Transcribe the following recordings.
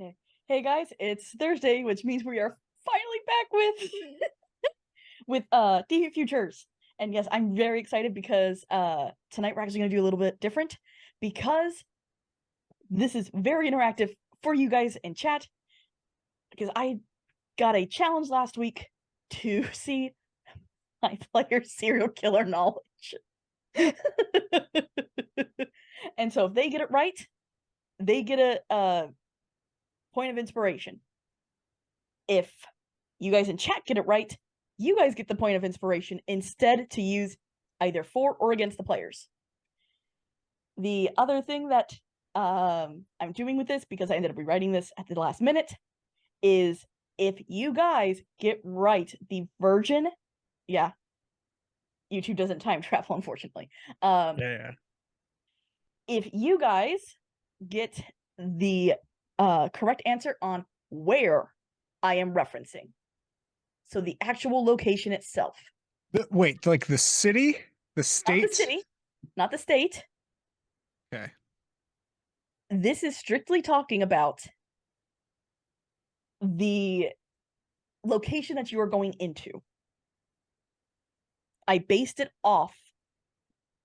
Okay. Hey guys, it's Thursday, which means we are finally back with Deviant Futures. And yes, I'm very excited because tonight we're actually gonna do a little bit different because this is very interactive for you guys in chat. Because I got a challenge last week to see my player's serial killer knowledge. And so if they get it right, they get a point of inspiration. If you guys in chat get it right, you guys get the point of inspiration instead to use either for or against the players. The other thing that I'm doing with this, because I ended up rewriting this at the last minute, is if you guys get right the version, yeah, YouTube doesn't time travel, unfortunately. Yeah. If you guys get the correct answer on where I am referencing, so the actual location itself. Wait, like the city? The Not state? the city, not the state. Okay. This is strictly talking about the location that you are going into. I based it off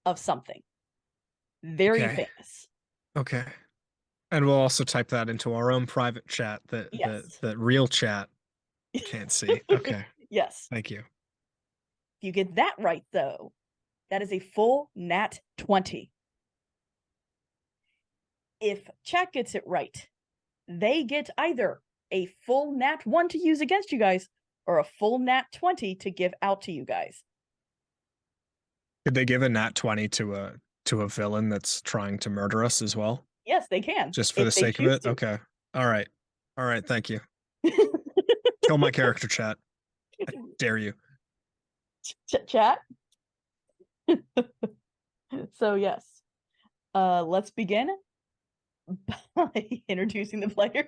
of something very Okay. famous. Okay. And we'll also type that into our own private chat that Yes. that real chat can't see. Okay. Yes. Thank you. If you get that right, though, that is a full nat 20. If chat gets it right, they get either a full nat 1 to use against you guys or a full nat 20 to give out to you guys. Could they give a nat 20 to a villain that's trying to murder us as well? Yes, they can, Just for the if they sake of choose it? to. Okay. All right. All right, thank you. Kill my character, chat. I dare you. Chat. So yes, let's begin by introducing the players.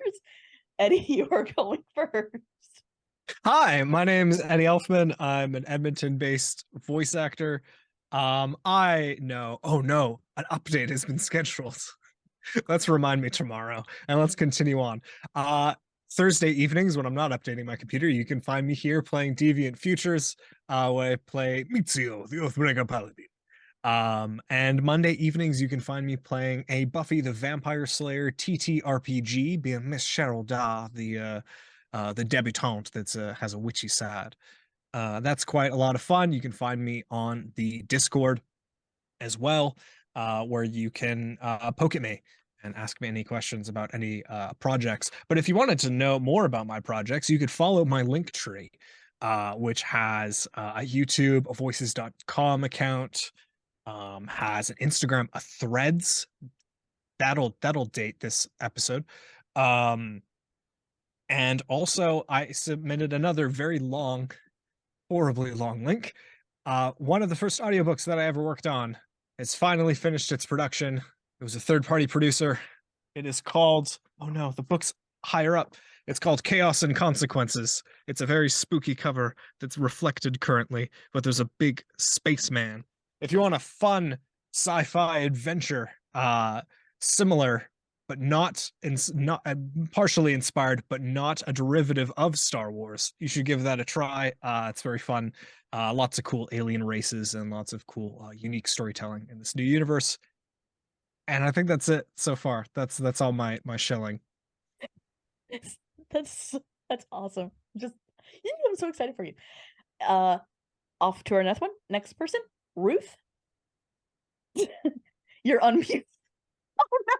Eddie, you are going first. Hi, my name is Eddie Elfman. I'm an Edmonton-based voice actor. I know. Oh no, an update has been scheduled. Let's remind me tomorrow, and let's continue on. Thursday evenings when I'm not updating my computer, you can find me here playing Deviant Futures, where I play Mizio, the Oathbringer Paladin. And Monday evenings you can find me playing a Buffy the Vampire Slayer TTRPG, being Miss Cheryl Da, the debutante that's has a witchy side. That's quite a lot of fun. You can find me on the Discord as well, where you can poke at me and ask me any questions about any projects. But if you wanted to know more about my projects, you could follow my link tree, which has a YouTube, a voices.com account, has an Instagram, a Threads. That'll date this episode. And also I submitted another very long, horribly long link. One of the first audiobooks that I ever worked on. It's finally finished its production. It was a third-party producer. It is called, oh no, the book's higher up. It's called Chaos and Consequences. It's a very spooky cover that's reflected currently, but there's a big spaceman. If you want a fun sci-fi adventure, similar but not partially inspired, but not a derivative of Star Wars, you should give that a try. It's very fun. Lots of cool alien races and lots of cool, unique storytelling in this new universe. And I think that's it so far. That's all my shilling. That's that's awesome. Just I'm so excited for you. Uh Off to our next one. Next person, Ruth. You're unmute. Oh no.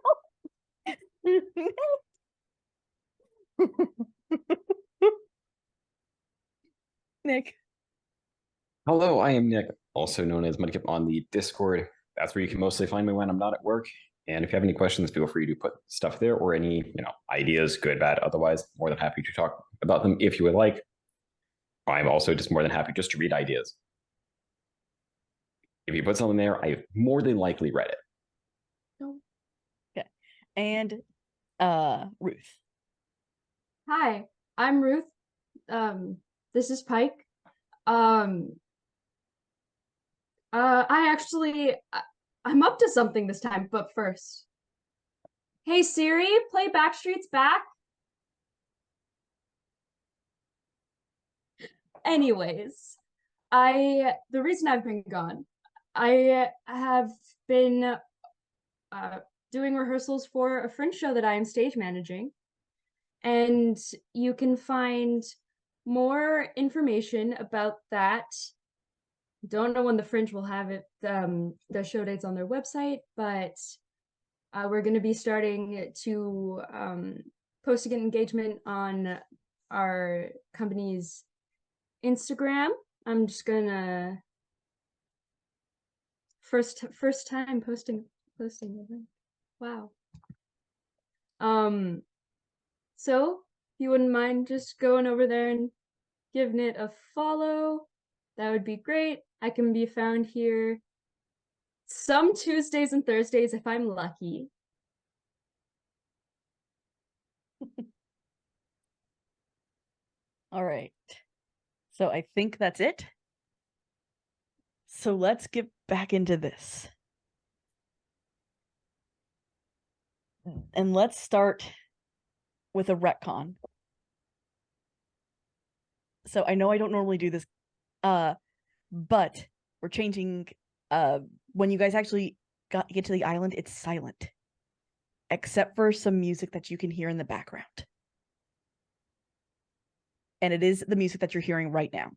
Nick. Hello, I am Nick, also known as Mudkip on the Discord. That's where you can mostly find me when I'm not at work. And if you have any questions, feel free to put stuff there or any, ideas, good, bad, otherwise. More than happy to talk about them if you would like. I'm also just more than happy just to read ideas. If you put something there, I've more than likely read it. No. Okay. And Ruth. Hi, I'm Ruth. This is Pike. I'm up to something this time, but first. Hey Siri, play Backstreet's Back. Anyways, the reason I've been gone, I have been doing rehearsals for a Fringe show that I am stage managing, and you can find more information about that. Don't know when the Fringe will have it, the show dates on their website, but we're going to be starting to post an engagement on our company's Instagram. I'm just gonna first time posting the link. Wow. So if you wouldn't mind just going over there and giving it a follow, that would be great. I can be found here some Tuesdays and Thursdays if I'm lucky. All right. So I think that's it. So let's get back into this. And let's start with a retcon. So I know I don't normally do this, but we're changing. When you guys actually get to the island, it's silent, except for some music that you can hear in the background. And it is the music that you're hearing right now.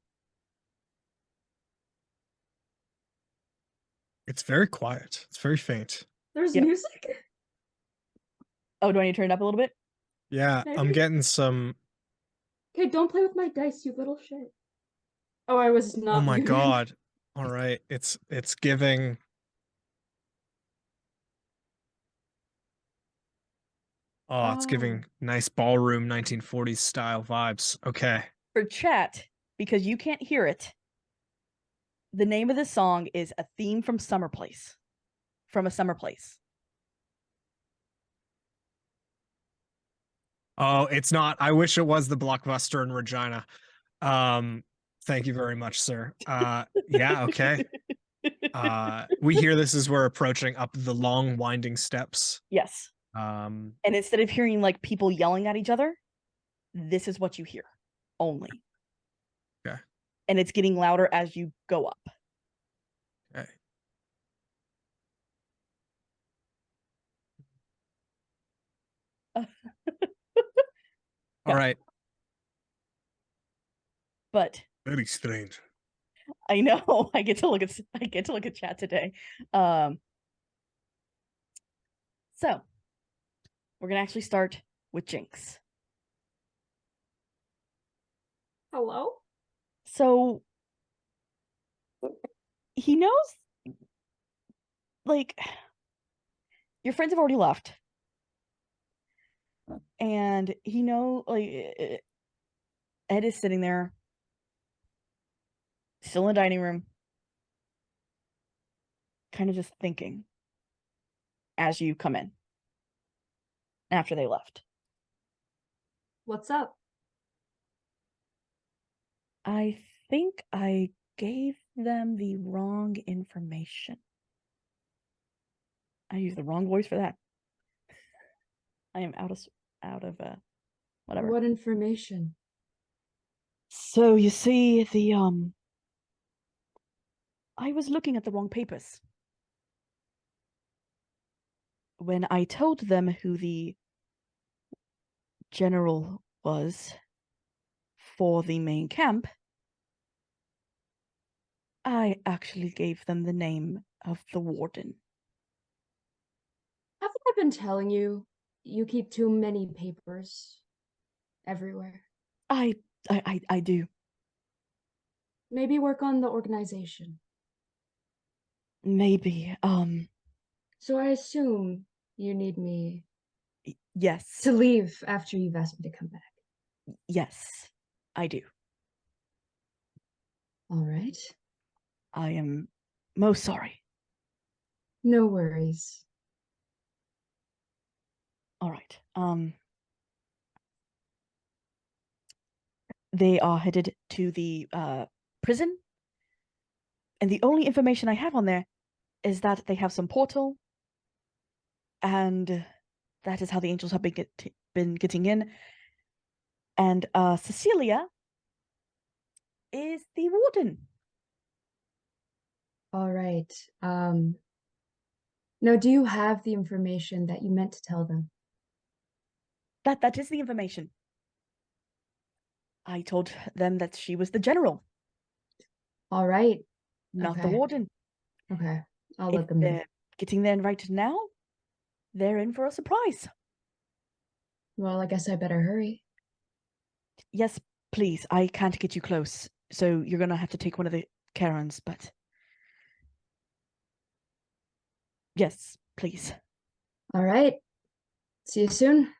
It's very quiet. It's very faint. There's Yep. music? Oh, do I need to turn it up a little bit? Yeah, I'm Maybe. getting some. Okay, don't play with my dice, you little shit. Oh, I was not. Oh my muted. god. All right. It's giving. Oh, it's giving nice ballroom 1940s style vibes. Okay. For chat, because you can't hear it, the name of the song is A Theme from Summer Place. From a Summer Place. Oh, it's not. I wish it was the Blockbuster in Regina. Thank you very much, sir. Yeah, okay. We hear this as we're approaching up the long winding steps. Yes. And instead of hearing like people yelling at each other, this is what you hear only. Okay. And it's getting louder as you go up. Okay. All right. But Very strange. I know I get to look at chat today. So we're gonna actually start with Jinx. Hello? So he knows, like, your friends have already left, and he know, like, Ed is sitting there, still in the dining room, kind of just thinking as you come in after they left. What's up? I think I gave them the wrong information. I used the wrong voice for that. I am out of whatever. What information? So you see, I was looking at the wrong papers. When I told them who the general was for the main camp, I actually gave them the name of the warden. Haven't I been telling you, you keep too many papers everywhere? I do. Maybe work on the organization. Maybe. So I assume you need me Yes. to leave after you've asked me to come back. Yes, I do. All right. I am most sorry. No worries. All right. They are headed to the prison, and the only information I have on there is that they have some portal, and that is how the angels have been getting in. And Cecilia is the warden. All right. Now, do you have the information that you meant to tell them? That is the information. I told them that she was the general, All right. not the Okay. warden. Okay. I'll If let them know. they're getting there right now, they're in for a surprise. Well, I guess I better hurry. Yes, please. I can't get you close, so you're gonna have to take one of the Karens, but yes, please. All right. See you soon.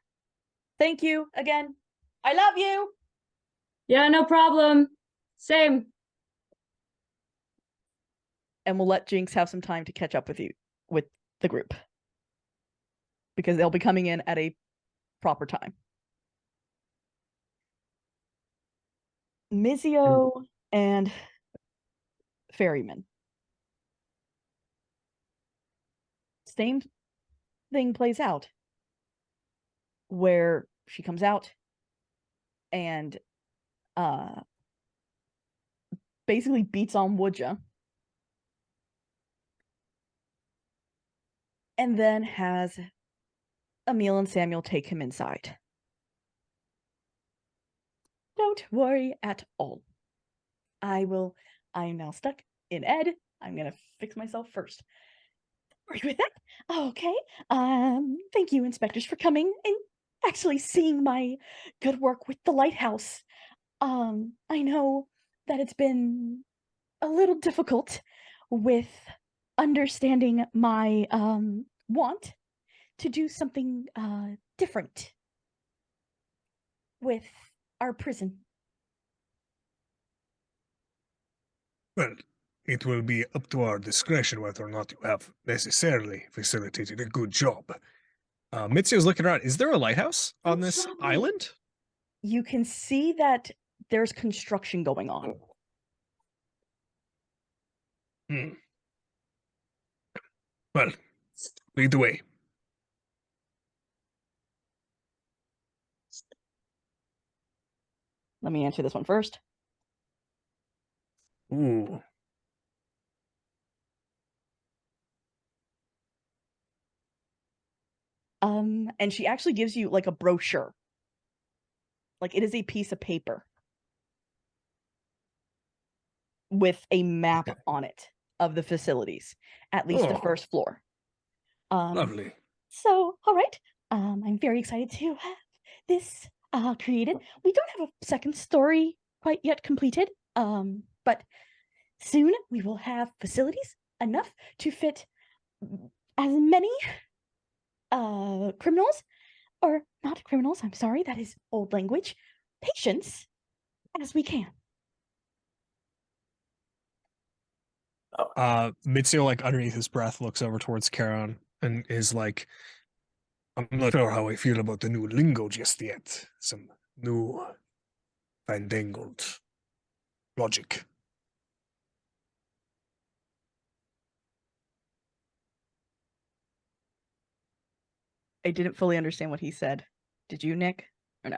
Thank you again. I love you. Yeah, no problem. Same. And we'll let Jinx have some time to catch up with you, with the group, because they'll be coming in at a proper time. Mizio and Ferryman. Same thing plays out, where she comes out and basically beats on Woodja, and then has Emil and Samuel take him inside. Don't worry at all. I'm now stuck in Ed. I'm gonna fix myself first. Worry with that. Okay. Thank you, inspectors, for coming and actually seeing my good work with the lighthouse. I know that it's been a little difficult with understanding my want to do something different with our prison. Well, it will be up to our discretion whether or not you have necessarily facilitated a good job. Mitsu's looking around. Is there a lighthouse on this Exactly. island? You can see that there's construction going on. Hmm. Well, lead the way. Let me answer this one first. Ooh. And she actually gives you like a brochure. Like it is a piece of paper with a map on it of the facilities, at least the Oh. first floor. Lovely. So, all right. I'm very excited to have this created. We don't have a second story quite yet completed. But soon we will have facilities enough to fit as many criminals, or not criminals, I'm sorry, that is old language, patients as we can. Mitsuo, like underneath his breath, looks over towards Charon and is like, I'm not sure how I feel about the new lingo just yet. Some new fandangled logic. I didn't fully understand what he said. Did you, Nick? Or no?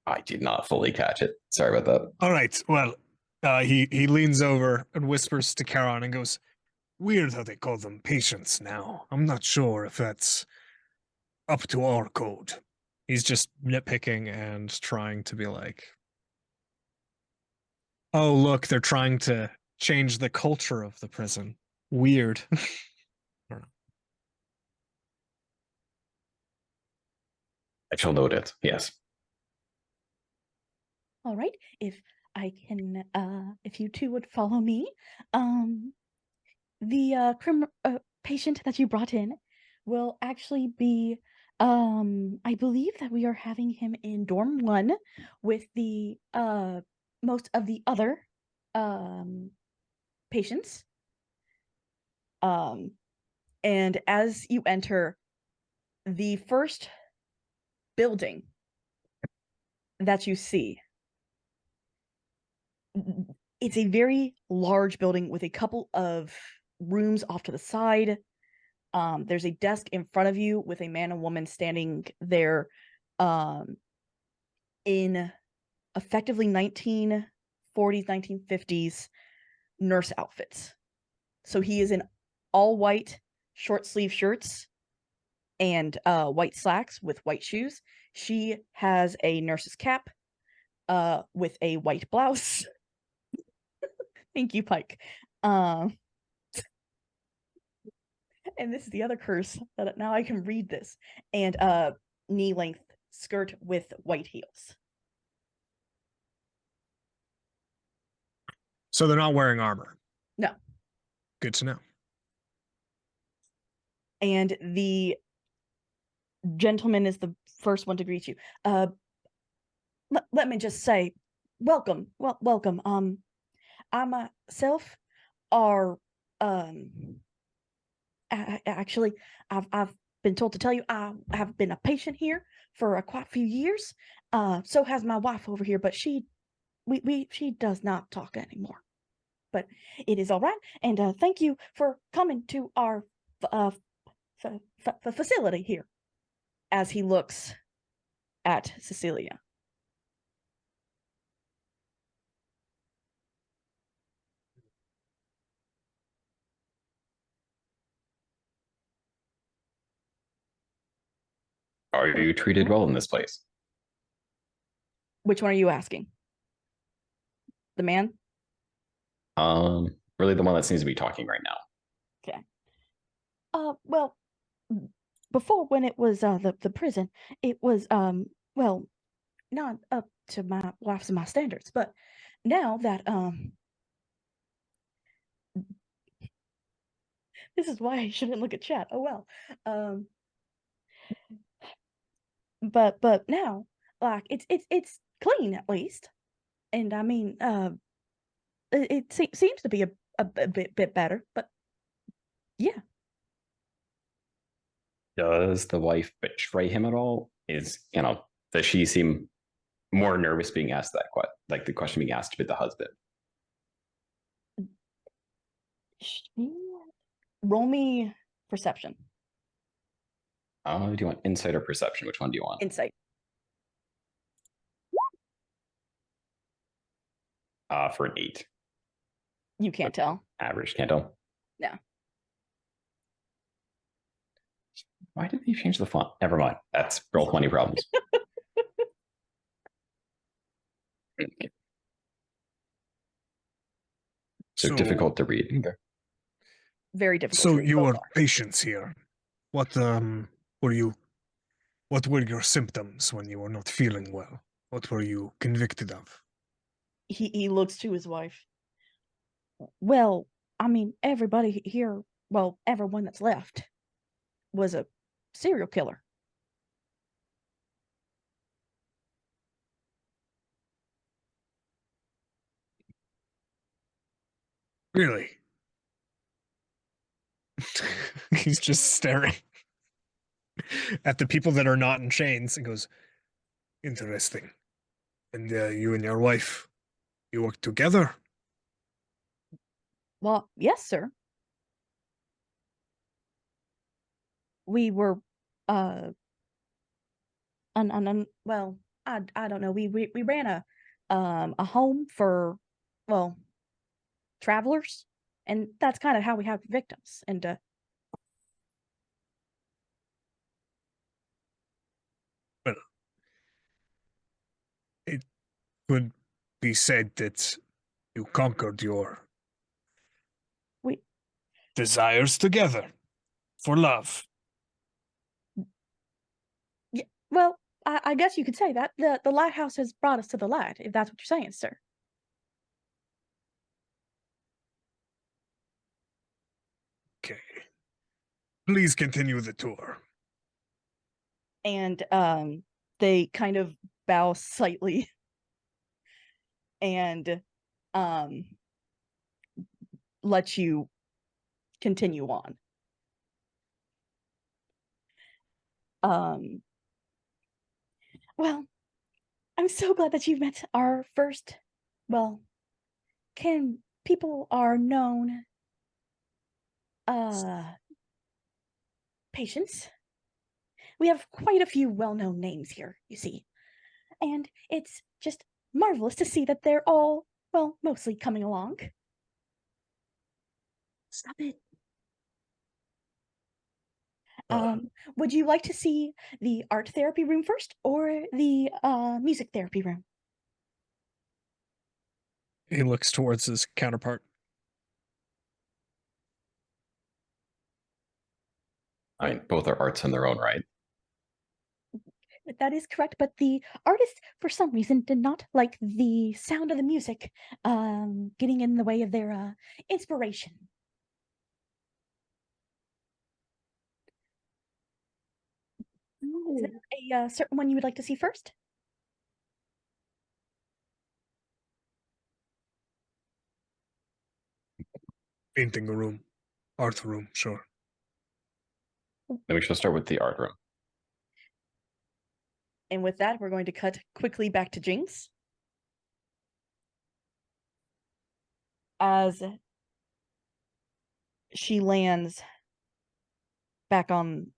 I did not fully catch it. Sorry about that. All right, well, he leans over and whispers to Charon and goes, weird how they call them patients now. I'm not sure if that's up to our code. He's just nitpicking and trying to be like, oh, look, they're trying to change the culture of the prison. Weird. I shall note it. Yes. All right. If I can, if you two would follow me, the patient that you brought in will actually be, I believe that we are having him in dorm 1 with the most of the other patients. And as you enter the first building that you see, it's a very large building with a couple of rooms off to the side. There's a desk in front of you with a man and woman standing there in effectively 1950s 1940s, 1950s nurse outfits. So he is in all white short sleeve shirts and white slacks with white shoes. She has a nurse's cap with a white blouse. Thank you, Pike. And this is the other curse that now I can read this. And knee length skirt with white heels. So they're not wearing armor. No. Good to know. And the gentleman is the first one to greet you. Let me just say, welcome. Welcome. I myself are actually I've been told to tell you I have been a patient here for quite a few years. So has my wife over here, but she does not talk anymore. But it is all right, and thank you for coming to our facility here. As he looks at Cecilia. Are you treated well in this place? Which one are you asking? The man? Really the one that seems to be talking right now. Okay. Well, before when it was the prison, it was well, not up to my wife's and my standards, but now that this is why I shouldn't look at chat. Oh well. But now, like it's clean at least, and I mean it seems to be a bit better, but yeah. Does the wife betray him at all? Does she seem more nervous being asked that question, like the question being asked with the husband? Roll me perception. Do you want insight or perception? Which one do you want? Insight. For an 8. You can't tell. Average, can't tell. No. Why did they change the font? Never mind. That's roll 20 problems. So difficult to read. Okay. Very difficult. So you are patients here. What were your symptoms when you were not feeling well? What were you convicted of? He looks to his wife. Well, I mean, everybody here, well, everyone that's left was a serial killer. Really? He's just staring at the people that are not in chains and goes, interesting. And you and your wife, you work together? Well, yes, sir. We were, well, I don't know. We ran a home for, well, travelers, and that's kind of how we have victims. And well, it could be said that you conquered your desires together for love. Yeah, well, I guess you could say that the lighthouse has brought us to the light, if that's what you're saying, sir. Okay. Please continue the tour. And they kind of bow slightly and let you continue on. Well, I'm so glad that you've met our first, well, people are known patients. We have quite a few well-known names here, you see. And it's just marvelous to see that they're all, well, mostly coming along. Stop it. Would you like to see the art therapy room first or the music therapy room? He looks towards his counterpart. I mean, both are arts in their own right. That is correct, but the artist, for some reason, did not like the sound of the music getting in the way of their inspiration. Is there a certain one you would like to see first? Painting room. Art room, sure. Then we shall start with the art room. And with that, we're going to cut quickly back to Jinx. As she lands back on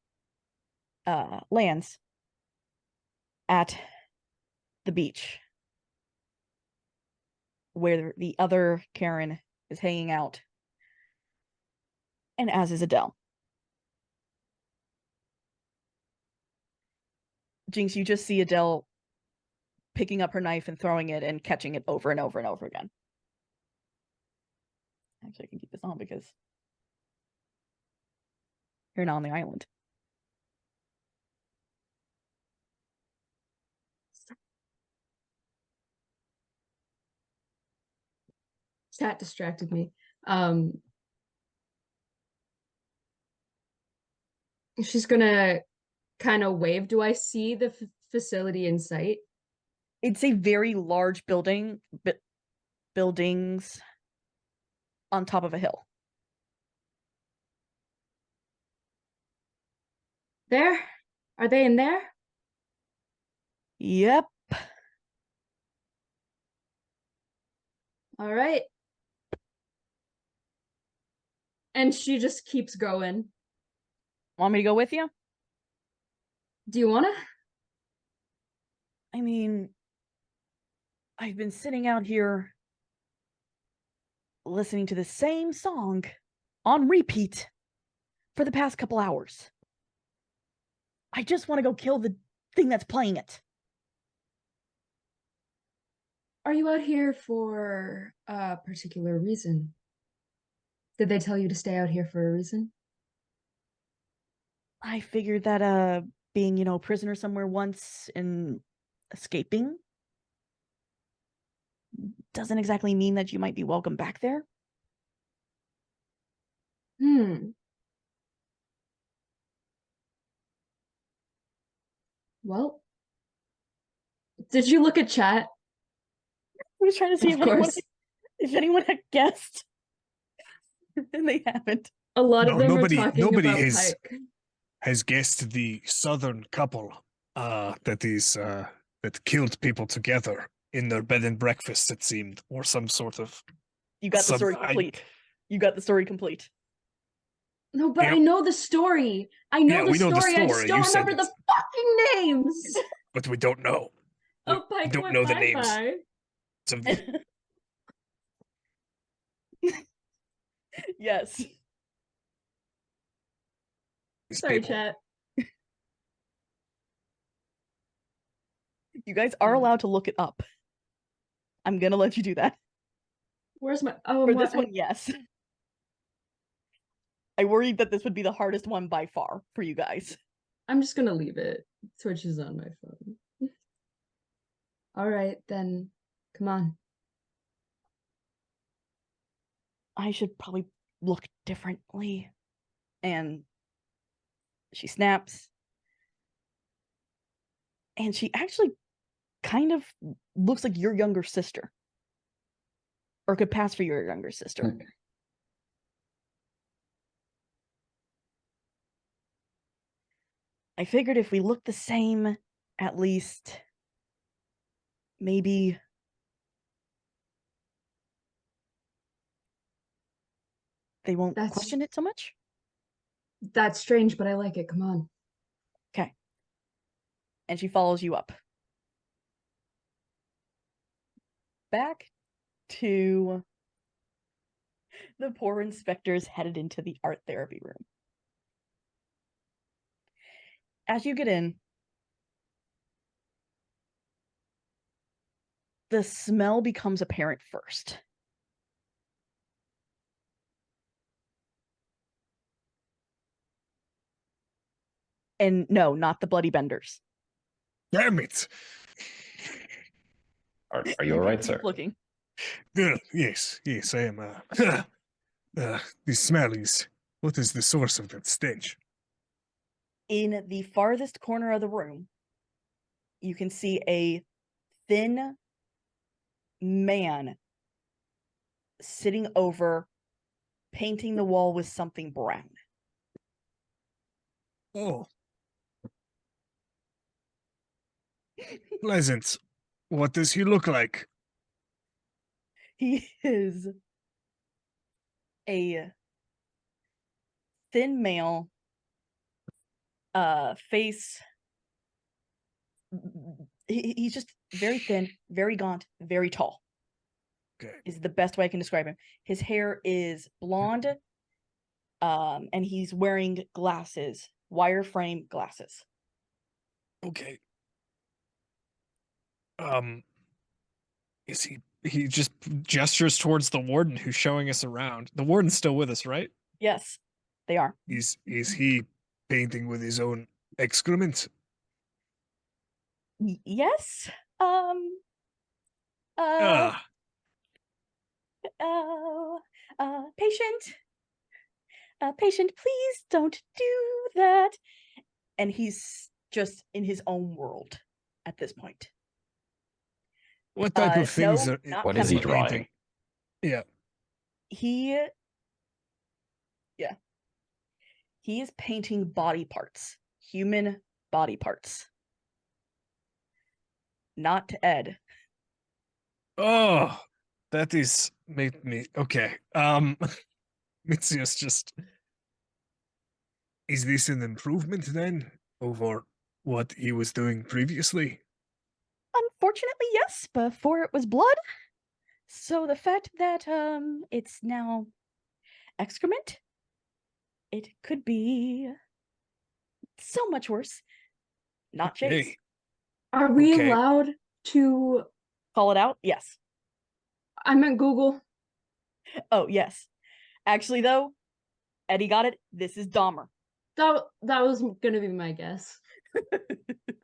lands at the beach where the other Karen is hanging out, and as is Adele. Jinx, you just see Adele picking up her knife and throwing it and catching it over and over and over again. Actually, I can keep this on because you're not on the island. Chat distracted me. She's gonna kind of wave. Do I see the facility in sight? It's a very large building, buildings on top of a hill. There? Are they in there? Yep. All right. And she just keeps going. Want me to go with you? Do you wanna? I mean, I've been sitting out here listening to the same song on repeat for the past couple hours. I just want to go kill the thing that's playing it. Are you out here for a particular reason? Did they tell you to stay out here for a reason? I figured that being, prisoner somewhere once and escaping doesn't exactly mean that you might be welcome back there. Well, did you look at chat? I was trying to see Of course. if anyone had guessed. And they haven't. A lot of No, them nobody- are talking nobody about has- Pike. Has guessed the southern couple that killed people together in their bed and breakfast, it seemed, or some sort of You got the story complete. You got the story complete. No, but Yep. I know the story. I know the we know the story. I just story. don't You said remember the it. fucking names. But we don't know. Oh, Pike don't went know the bye-bye. names of the Yes. these Sorry, people. chat. You guys are allowed to look it up. I'm gonna let you do that. Where's my... Oh, For this one, yes. I worried that this would be the hardest one by far for you guys. I'm just gonna leave it. Twitch is on my phone. All right, then. Come on. I should probably look differently. And she snaps. And she actually kind of looks like your younger sister. Or could pass for your younger sister. Okay. I figured if we look the same, at least maybe they won't question it so much. That's strange, but I like it. Come on. Okay. And she follows you up. Back to the poor inspectors headed into the art therapy room. As you get in, the smell becomes apparent first. And no, not the bloody benders. Damn it! Are you all right, Keep sir? looking. Yes, I am. The smell is. What is the source of that stench? In the farthest corner of the room, you can see a thin man sitting over, painting the wall with something brown. Oh, pleasant. What does he look like? He is a thin male, face. He's just very thin, very gaunt, very tall. Okay. Is the best way I can describe him. His hair is blonde, and he's wearing glasses, wireframe glasses. Okay. Is he just gestures towards the warden who's showing us around. The warden's still with us, right? Yes, they are. Is he painting with his own excrement? Yes. Ah, Patient. Patient, please don't do that. And he's just in his own world at this point. what type of things no, are not What is he chemical. drawing? Yeah. He is painting body parts, human body parts. Not Ed. Oh, that is made me okay. Mitzius just is this an improvement then over what he was doing previously? Unfortunately, yes, before it was blood. So the fact that it's now excrement, it could be so much worse. Not Chase. Hey, Are we Okay. allowed to? Call it out? Yes. I meant Google. Oh, yes. Actually, though, Eddie got it. This is Dahmer. That was gonna be my guess.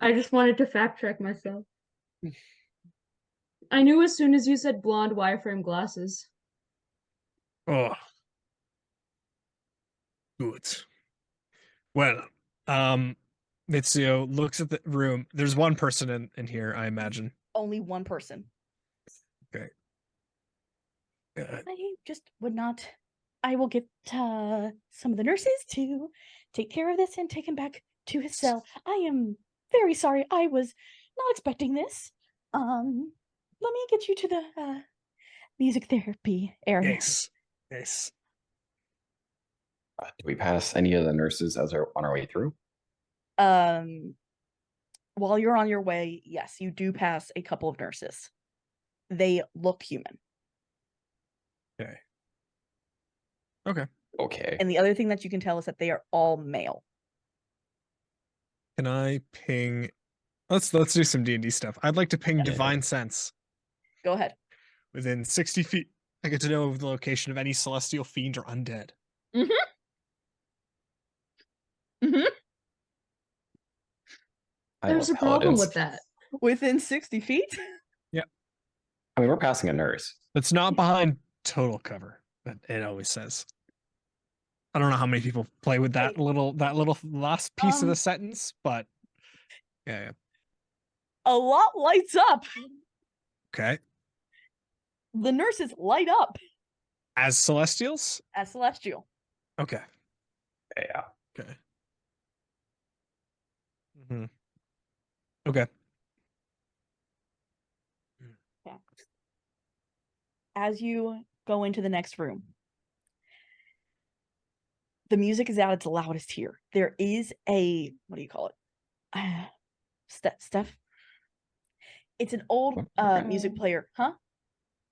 I just wanted to fact check myself. I knew as soon as you said blonde wireframe glasses. oh, good. Well, Mitsuo looks at the room. There's one person in here, I imagine. Only one person. Okay. I just would not. I will get some of the nurses to take care of this and take him back to his cell. I am very sorry. I was not expecting this. Let me get you to the music therapy area. Yes. Do we pass any of the nurses as we're on our way through? While you're on your way, yes, you do pass a couple of nurses. They look human. Okay. And the other thing that you can tell is that they are all male. Can I ping? Let's do some D&D stuff. I'd like to ping Yeah. Divine Sense Go ahead. within 60 feet. I get to know the location of any celestial fiend or undead. Mm-hmm. I There's a love problem paladins. with that. Within 60 feet? I mean, we're passing a nurse. It's not behind total cover, but it always says. I don't know how many people play with that little last piece of the sentence, but yeah. A lot lights up. Okay. The nurses light up As celestials? as celestial. Okay. Yeah. Okay. Okay. As you go into the next room, the music is at its loudest here. There is a, what do you call it? Steph? It's an old music player, huh?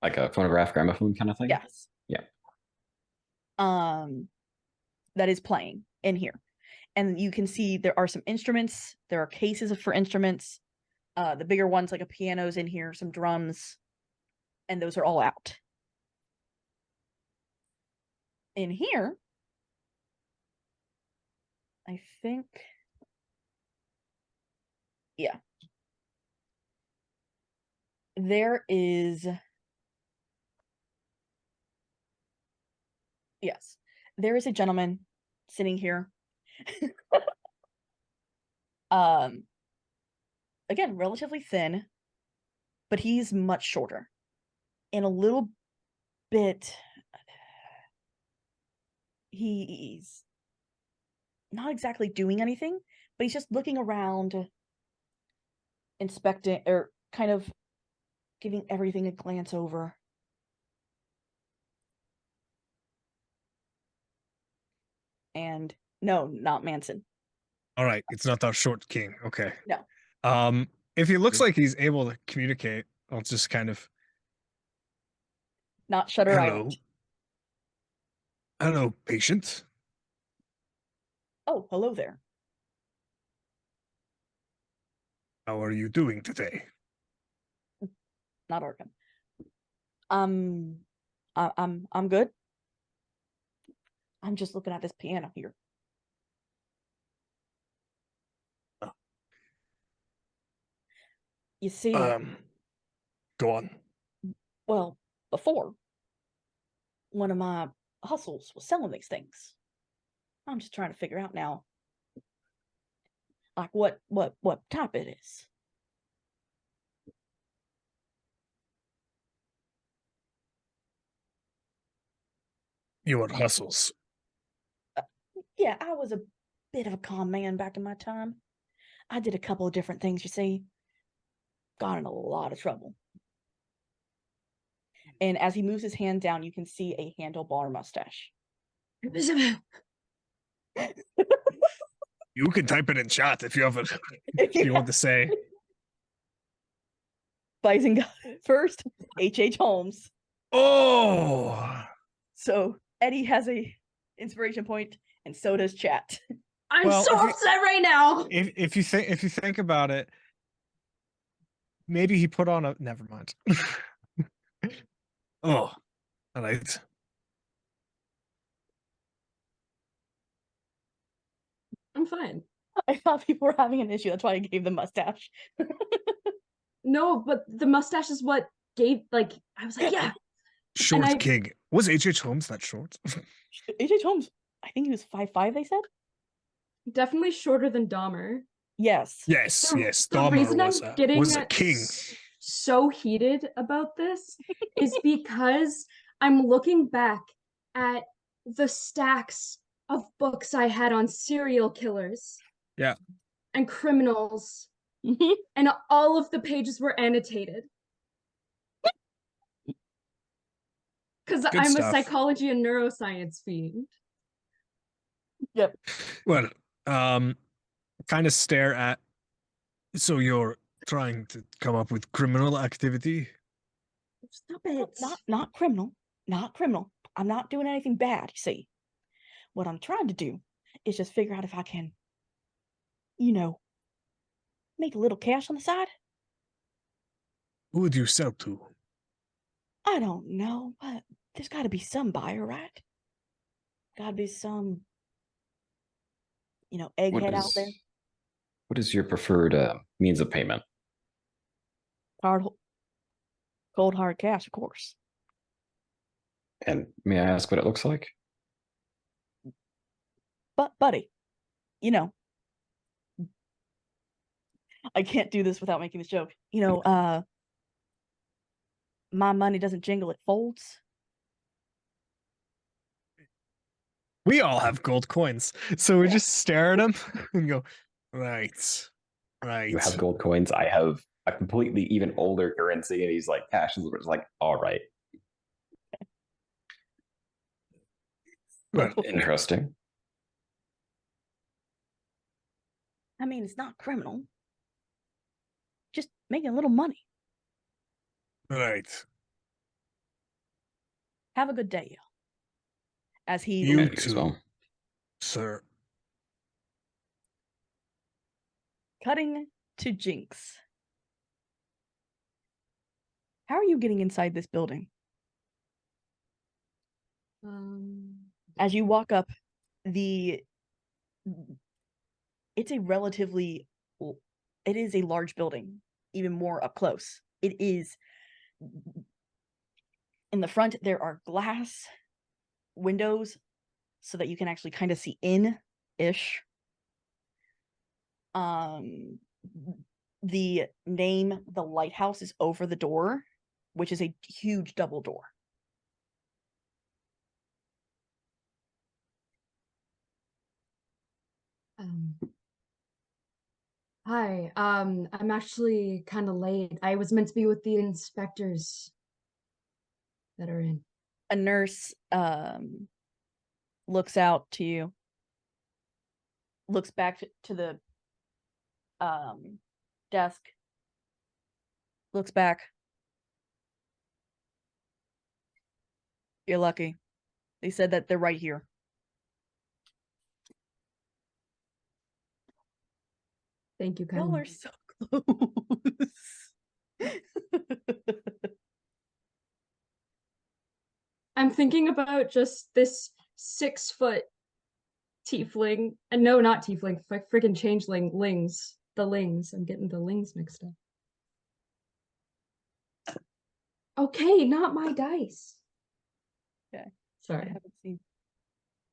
Like a phonograph, gramophone kind of thing? Yes. Yeah. That is playing in here. And you can see there are some instruments. There are cases for instruments. The bigger ones, like a piano's in here, some drums, and those are all out. In here, I think, yeah, there is, yes, there is a gentleman sitting here. Again, relatively thin, but he's much shorter and a little bit, he's not exactly doing anything, but he's just looking around, inspecting, or kind of giving everything a glance over. And no, not Manson. All right, it's not that short king. Okay. No. If he looks like he's able to communicate, I'll just kind of Not Shutter hello. Island. Hello, patient. Oh, hello there. How are you doing today? Not Arkham. I'm good. I'm just looking at this piano here. Oh. You see, Go on. well, before one of my hustles was selling these things. I'm just trying to figure out now, like what type it is. You want hustles? Yeah, I was a bit of a con man back in my time. I did a couple of different things, you see. Got in a lot of trouble. And as he moves his hand down, you can see a handlebar mustache. You can type it in chat if you have it. If you want to say. Bison got it first. H.H. Holmes. Oh. So Eddie has a inspiration point, and so does chat. I'm Well, so if you- upset right now. If you think about it, maybe he put on a. Never mind. Oh, all right. I'm fine. I thought people were having an issue. That's why I gave the mustache. No, but the mustache is what gave, like, I was like, yeah. Short I- king. Was H.H. Holmes that short? H.H. Holmes, I think he was 5'5", they said? Definitely shorter than Dahmer. Yes. Yes, yes. The Dahmer reason was I'm getting a king. so heated about this is because I'm looking back at the stacks of books I had on serial killers. Yeah. And criminals. Mhm. And all of the pages were annotated. Because Good I'm stuff. a psychology and neuroscience fiend. Yep. Well, kind of stare at. So you're trying to come up with criminal activity? Stop it. Not criminal. Not criminal. I'm not doing anything bad, you see. What I'm trying to do is just figure out if I can, make a little cash on the side. Who would you sell to? I don't know, but there's got to be some buyer, right? Got to be some, egghead out there. What is your preferred means of payment? Cold hard cash, of course. And may I ask what it looks like? But, buddy, I can't do this without making this joke. My money doesn't jingle, it folds. We all have gold coins. So we just stare at him and go, right. You have gold coins. I have a completely even older currency, and he's like, cash is like, all right. Well, Interesting. I mean, it's not criminal. Just making a little money. right. Have a good day. As he You Medic as too, well. sir. cutting to Jinx. How are you getting inside this building? As you walk up, it's a relatively, it is a large building, even more up close. It is, in the front, there are glass windows so that you can actually kind of see in-ish. The name, the lighthouse, is over the door, which is a huge double door. Hi, I'm actually kind of late. I was meant to be with the inspectors that are in. A nurse looks out to you, looks back to the desk, looks back. You're lucky. They said that they're right here. Thank you, Y'all kindly. are so close. I'm thinking about just this 6-foot tiefling, and no, not tiefling, freaking changeling, lings. The lings. I'm getting the lings mixed up. Okay, not my dice. Okay. I Sorry. haven't seen.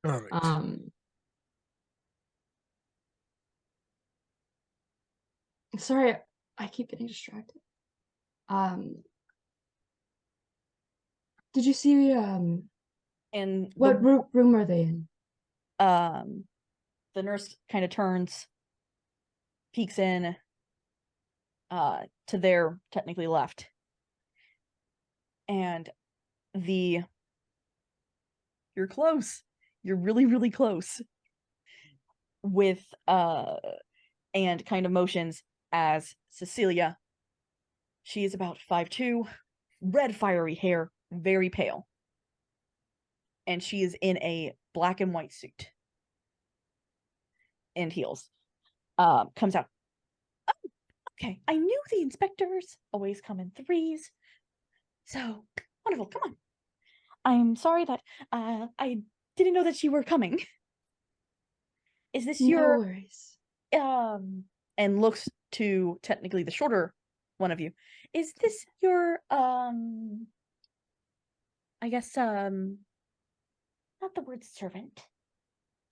All right. Sorry, I keep getting distracted. Did you see And what room are they in? the nurse kind of turns, peeks in to their technically left. And you're close. You're really, really close. With and kind of motions as Cecilia. She is about 5'2", red fiery hair, very pale. And she is in a black and white suit. And heels. Comes out. Oh, okay. I knew the inspectors always come in threes. So, wonderful. Come on. I'm sorry that I didn't know that you were coming. Is this No your worries. and looks to technically the shorter one of you. Is this your I guess not the word servant.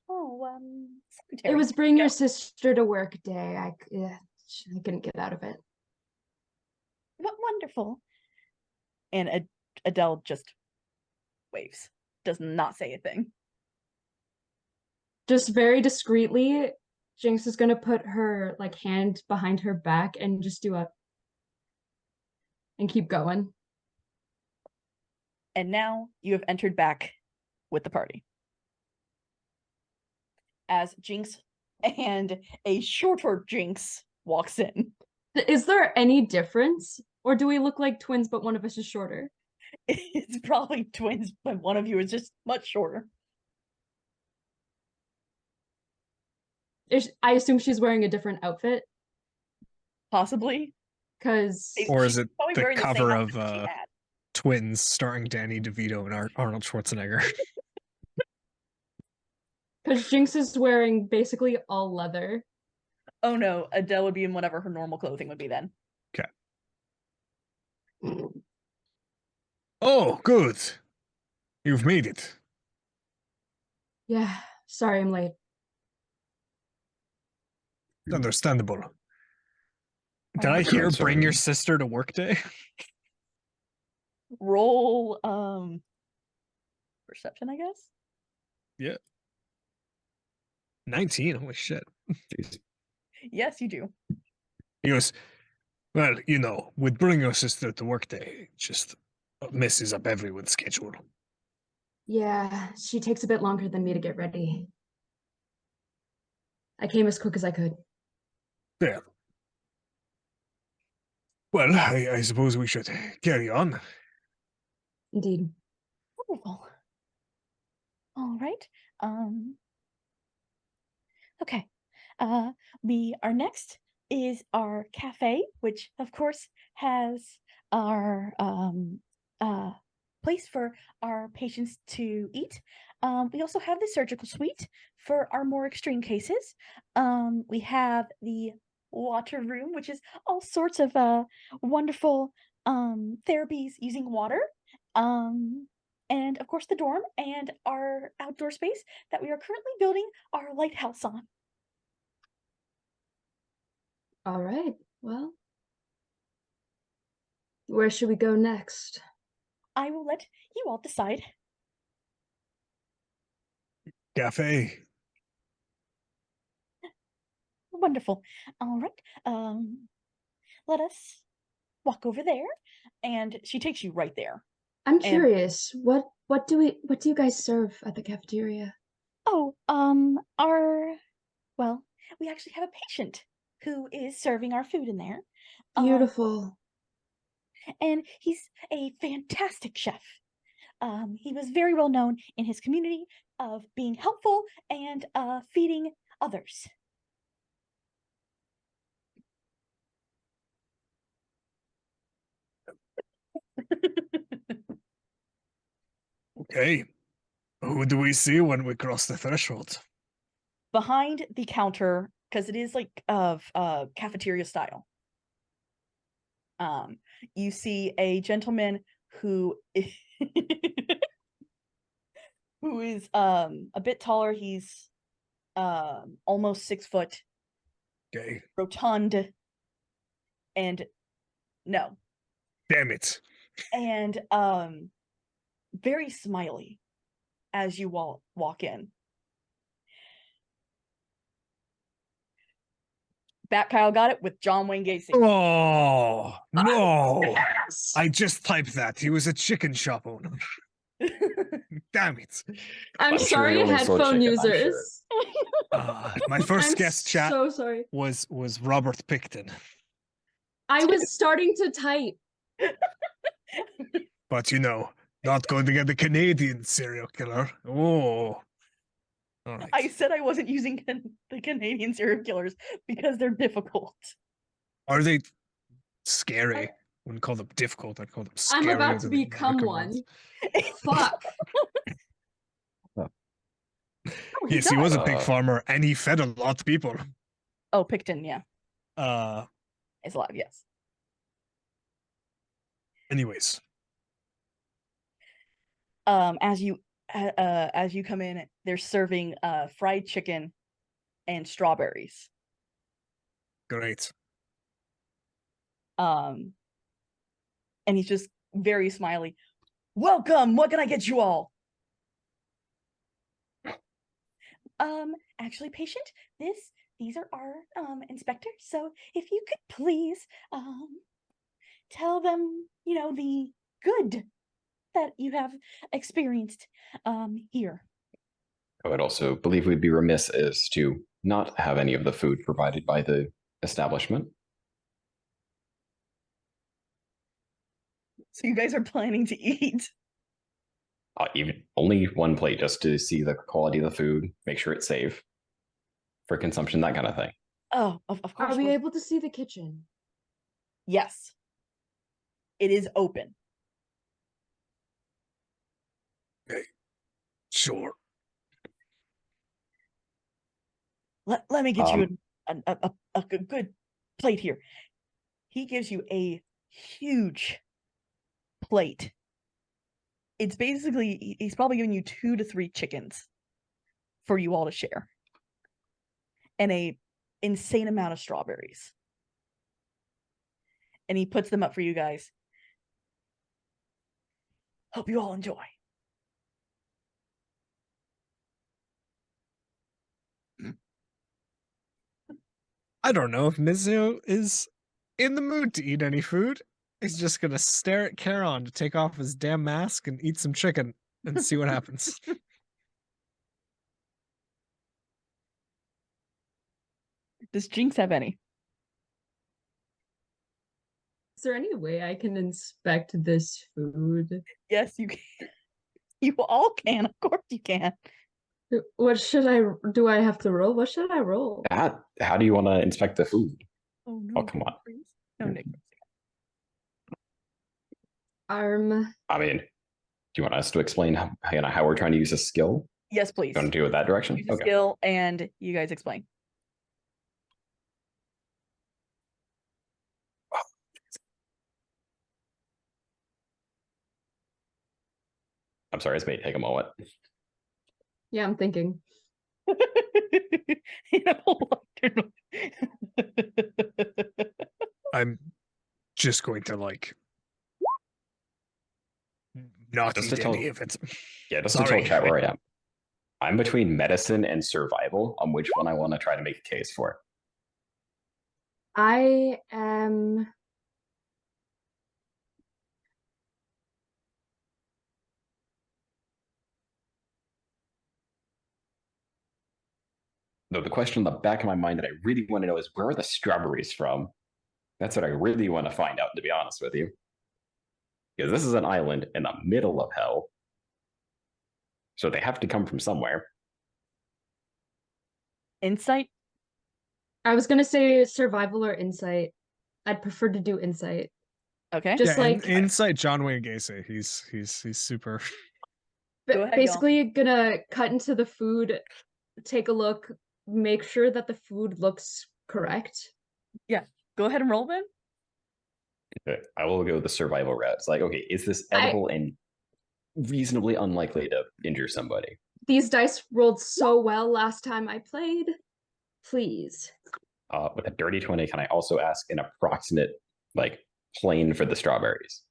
Oh, secretary. It was bring your sister to work day. I couldn't get out of it. What wonderful. And Adele just waves. Does not say a thing. Just very discreetly, Jinx is gonna put her like hand behind her back and just do a and keep going. And now you have entered back with the party. As Jinx and a shorter Jinx walks in. Is there any difference? Or do we look like twins but one of us is shorter? It's probably twins, but one of you is just much shorter. I assume she's wearing a different outfit. Possibly. Because Or is it probably the wearing the same cover outfit of that she had. Twins starring Danny DeVito and Arnold Schwarzenegger? Jinx is wearing basically all leather. Oh no, Adele would be in whatever her normal clothing would be then. Okay. Oh, good. You've made it. Yeah, sorry I'm late. Understandable. Did I That's hear right, bring your sorry. sister to work day? Roll perception, I guess. Yeah. 19, holy shit. Jeez. Yes, you do. He goes, well, you know, with bring your sister to work day, it just messes up everyone's schedule. Yeah, she takes a bit longer than me to get ready. I came as quick as I could. Yeah. Well, I suppose we should carry on. Indeed. Wonderful. All right. Okay. Our next is our cafe, which of course has our place for our patients to eat. We also have the surgical suite for our more extreme cases. We have the water room, which is all sorts of wonderful therapies using water. And of course the dorm and our outdoor space that we are currently building our lighthouse on. All right. Well, where should we go next? I will let you all decide. Cafe. Wonderful. All right. Let us walk over there, and she takes you right there. I'm curious. What do you guys serve at the cafeteria? Oh, well, we actually have a patient who is serving our food in there. Beautiful. And he's a fantastic chef. He was very well known in his community of being helpful and feeding others. Okay. Who do we see when we cross the threshold? Behind the counter, because it is like of cafeteria style. You see a gentleman who who is a bit taller. He's almost 6 foot. Okay. Rotund. And no. Damn it. And very smiley as you walk in. Bat Kyle got it with John Wayne Gacy. Oh, no. Yes. I just typed that. He was a chicken shop owner. Damn it. I'm I'm sure he sorry, only sold headphone chicken, I'm sure. users. My first I'm guest chat so sorry. was Robert Picton. I was starting to type. But not going to get the Canadian serial killer. Oh. All right. I said I wasn't using the Canadian serial killers because they're difficult. Are they scary? I wouldn't call them difficult. I'd call them scary. I'm about to become one. Fuck. Yes, he was a pig farmer and he fed a lot of people. Oh, Picton, yeah. It's alive, yes. Anyways. As you come in, they're serving fried chicken and strawberries. Great. And he's just very smiley. Welcome. What can I get you all? Actually, patient, these are our inspectors. So if you could please tell them, the good that you have experienced here. I would also believe we'd be remiss as to not have any of the food provided by the establishment. So you guys are planning to eat? Even only one plate just to see the quality of the food, make sure it's safe for consumption, that kind of thing. Oh, of course. Are we able to see the kitchen? Yes. It is open. Okay. Sure. Let me get you a good plate here. He gives you a huge plate. It's basically, he's probably giving you 2 to 3 chickens for you all to share. And a insane amount of strawberries. And he puts them up for you guys. Hope you all enjoy. I don't know if Mizuo is in the mood to eat any food. He's just gonna stare at Charon to take off his damn mask and eat some chicken and see what happens. Does Jinx have any? Is there any way I can inspect this food? Yes, you can. You all can, of course you can. What should I do? I have to roll? What should I roll? How do you want to inspect the food? Oh no! Oh, come on. Please. No, Nick. I mean, do you want us to explain how we're trying to use a skill? Yes, please. You want to do it that direction? Use a skill, and you guys explain. I'm sorry, this may take a moment. Yeah, I'm thinking. I'm just going to not Just eat to tell- any of it. Yeah, just Sorry. to tell chat where I am. I'm between medicine and survival on which one I want to try to make a case for. I am. Though the question in the back of my mind that I really want to know is, where are the strawberries from? That's what I really want to find out, to be honest with you. Because this is an island in the middle of hell. So they have to come from somewhere. Insight? I was gonna say survival or insight. I'd prefer to do insight. Okay. Just like insight John Wayne Gacy. He's super. Go ahead, y'all. basically gonna cut into the food, take a look, make sure that the food looks correct. Go ahead and roll then. I will go the survival route. It's like, okay, is this edible and reasonably unlikely to injure somebody? These dice rolled so well last time I played. Please. With a dirty 20, can I also ask an approximate, plane for the strawberries?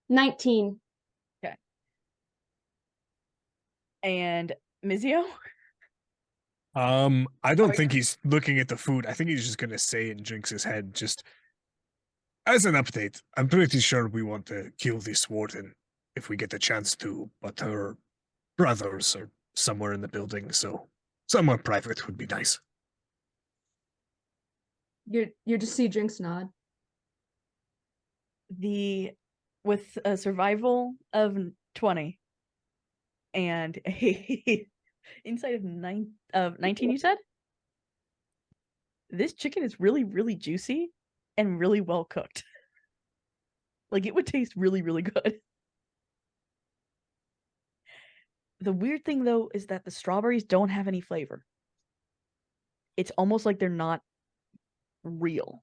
19. And Mizio? I don't think he's looking at the food. I think he's just gonna say in Jinx's head, just as an update, I'm pretty sure we want to kill this warden if we get the chance to, but her brothers are somewhere in the building, so somewhere private would be nice. You just see Jinx nod. With a survival of 20 and a insight of 19, you said? This chicken is really, really juicy and really well cooked. Like, it would taste really, really good. The weird thing, though, is that the strawberries don't have any flavor. It's almost like they're not real.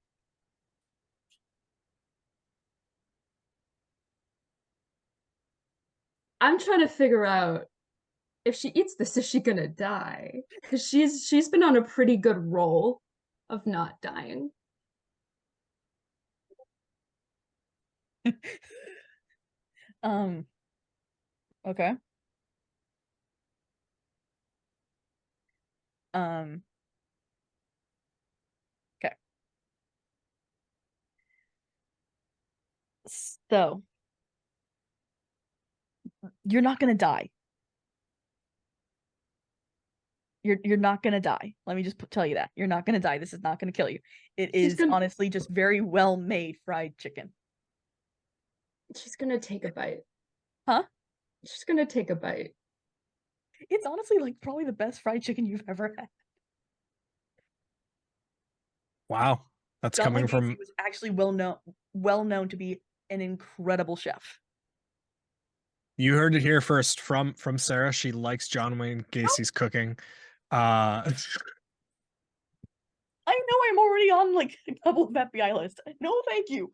I'm trying to figure out if she eats this, is she gonna die? Because she's been on a pretty good roll of not dying. Okay. Okay. So you're not gonna die. You're not gonna die. Let me just tell you that. You're not gonna die. This is not gonna kill you. It is honestly just very well made fried chicken. She's gonna take a bite. Huh? She's gonna take a bite. It's honestly like probably the best fried chicken you've ever had. Wow. That's John coming Wayne from Gacy was actually well known to be an incredible chef. You heard it here first from Sarah. She likes John Wayne Gacy's cooking. I know I'm already on like a couple of FBI lists. No, thank you.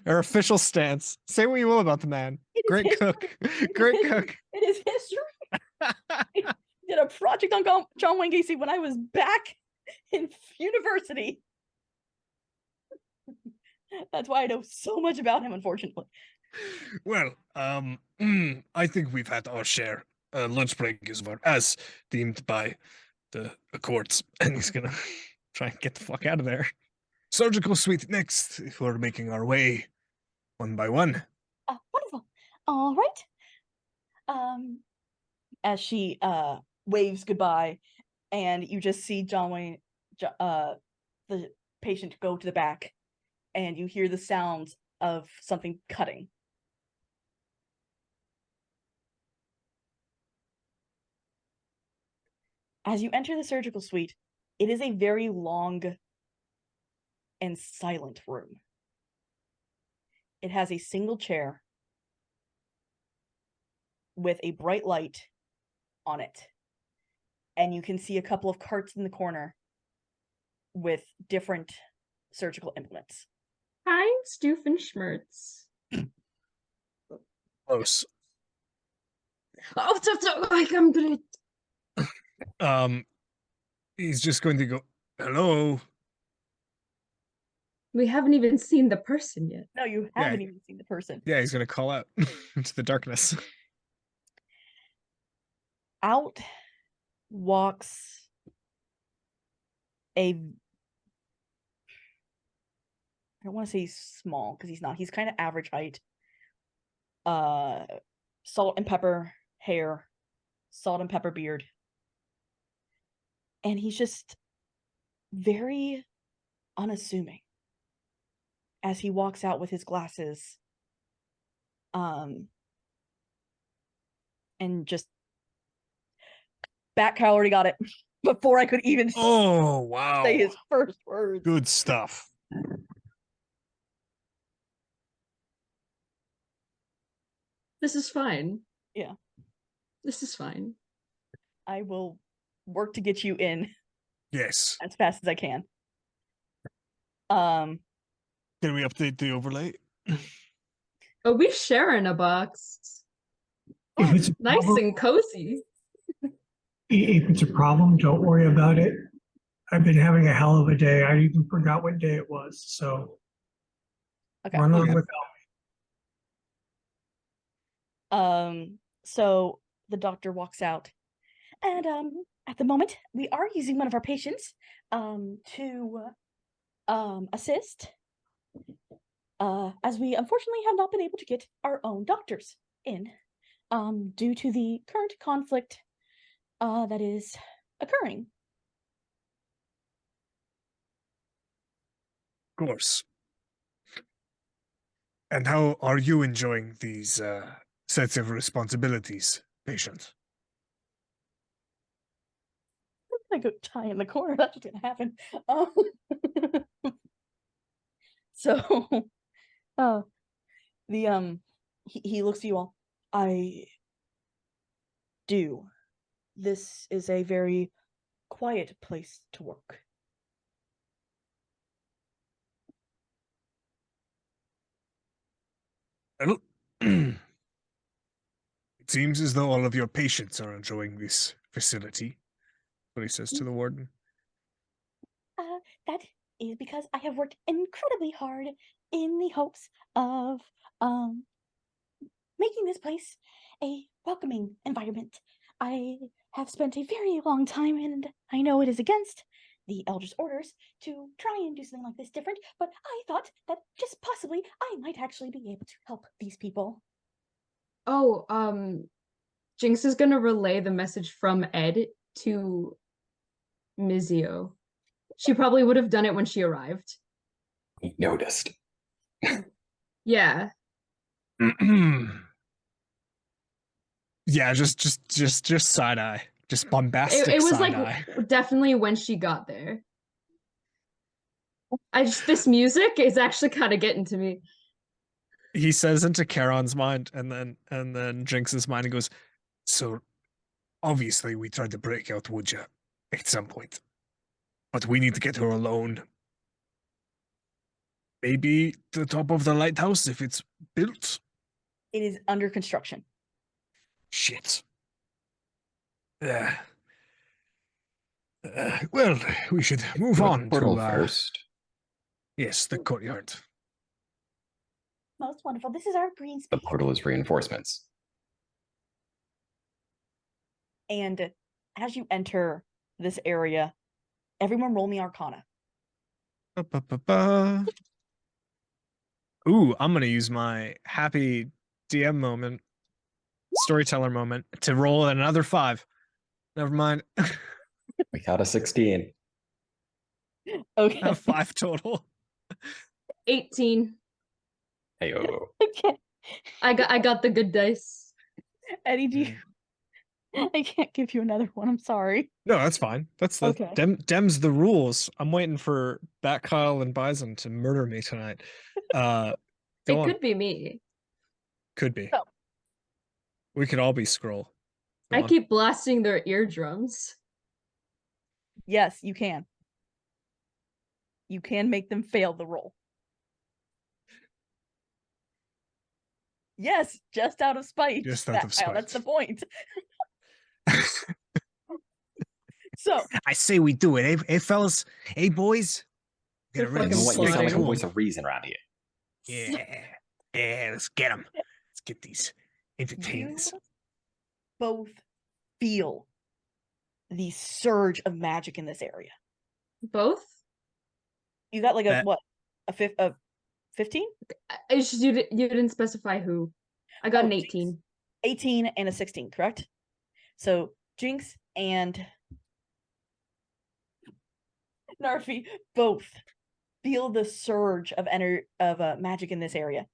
Her official stance. Say what you will about the man. Great cook. Great cook. It is history. I did a project on John Wayne Gacy when I was back in university. That's why I know so much about him, unfortunately. Well, I think we've had our share. Lunch break is over, as deemed by the courts, and he's gonna try and get the fuck out of there. Surgical suite next, if we're making our way one by one. Wonderful. All right. As she waves goodbye, and you just see John Wayne, the patient, go to the back and you hear the sounds of something cutting. As you enter the surgical suite, it is a very long and silent room. It has a single chair with a bright light on it. And you can see a couple of carts in the corner with different surgical implements. Hi, Stufenschmerz. Close. Oh, like I'm gonna. He's just going to go, hello. We haven't even seen the person yet. No, you haven't even seen the person. Yeah, he's going to call out into the darkness. Out walks I don't want to say he's small, because he's not. He's kind of average height. Salt and pepper hair, salt and pepper beard. And he's just very unassuming as he walks out with his glasses. And just Batcow already got it before I could even Oh, wow. say his first words. Good stuff. This is fine. Yeah. This is fine. I will work to get you in Yes. as fast as I can. Can we update the overlay? Oh, we sharing a box. If it's a Nice problem, and cozy. if it's a problem, don't worry about it. I've been having a hell of a day. I even forgot what day it was. So Okay. run on Okay. without So the doctor walks out, and at the moment we are using one of our patients to assist, as we unfortunately have not been able to get our own doctors in due to the current conflict that is occurring. Of course. And how are you enjoying these sets of responsibilities, patient? I go tie in the corner. That's what's gonna happen. So, he looks to you all. I do. This is a very quiet place to work. Well, it seems as though all of your patients are enjoying this facility. What he says to the warden. That is because I have worked incredibly hard in the hopes of making this place a welcoming environment. I have spent a very long time, and I know it is against the Elders' orders to try and do something like this different, but I thought that just possibly I might actually be able to help these people. Oh, Jinx is gonna relay the message from Ed to Mizio. She probably would have done it when she arrived. He noticed. Yeah. Yeah, just side eye. Just bombastic It was side like eye. definitely when she got there. This music is actually kind of getting to me. He says into Charon's mind and then Jinx's mind and goes, so obviously we tried to break out Woodja at some point. But we need to get her alone. Maybe the top of the lighthouse if it's built. It is under construction. Shit. Well, we should move The on portal to first. yes, the courtyard. Most wonderful. This is our green The space. portal is reinforcements. And as you enter this area, everyone roll me Arcana. Ba-ba-ba-ba. Ooh, I'm gonna use my happy DM moment, storyteller moment, to roll another 5. Never mind. We got a 16. Okay. I have 5 total. 18. Hey, oh. Okay. I got the good dice. Eddie, do you... I can't give you another one. I'm sorry. No, that's fine. That's the Okay. Dem's the rules. I'm waiting for Bat Kyle and Bison to murder me tonight. Go It on. could be me. Could be. So- We could all be Scroll. Go I on. keep blasting their eardrums. Yes, you can. You can make them fail the roll. Yes, just out of spite. Just out of Kyle, that's the spite. point. So, I say we do it, eh, fellas? Hey, boys? They're Get rid You of know fucking what? You sound like a plotting. voice of reason around here. Yeah. Yeah, let's get them. Let's get these you entertainers. both feel the surge of magic in this area. Both? You got like a That- what? A 15? It's just you didn't specify who. I got Oh, an Jinx. 18. 18 and a 16, correct? So Jinx and Narfi both feel the surge of magic in this area.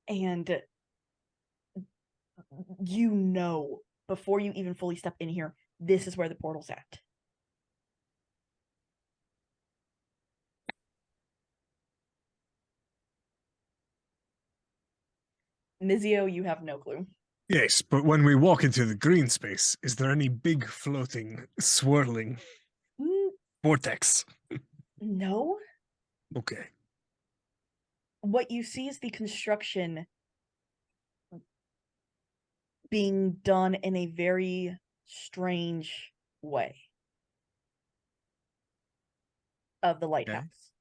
And you know, before you even fully step in here, this is where the portal's at. Mizio, you have no clue. Yes, but when we walk into the green space, is there any big floating, swirling Mm, vortex? no. Okay. What you see is the construction being done in a very strange way of the lighthouse.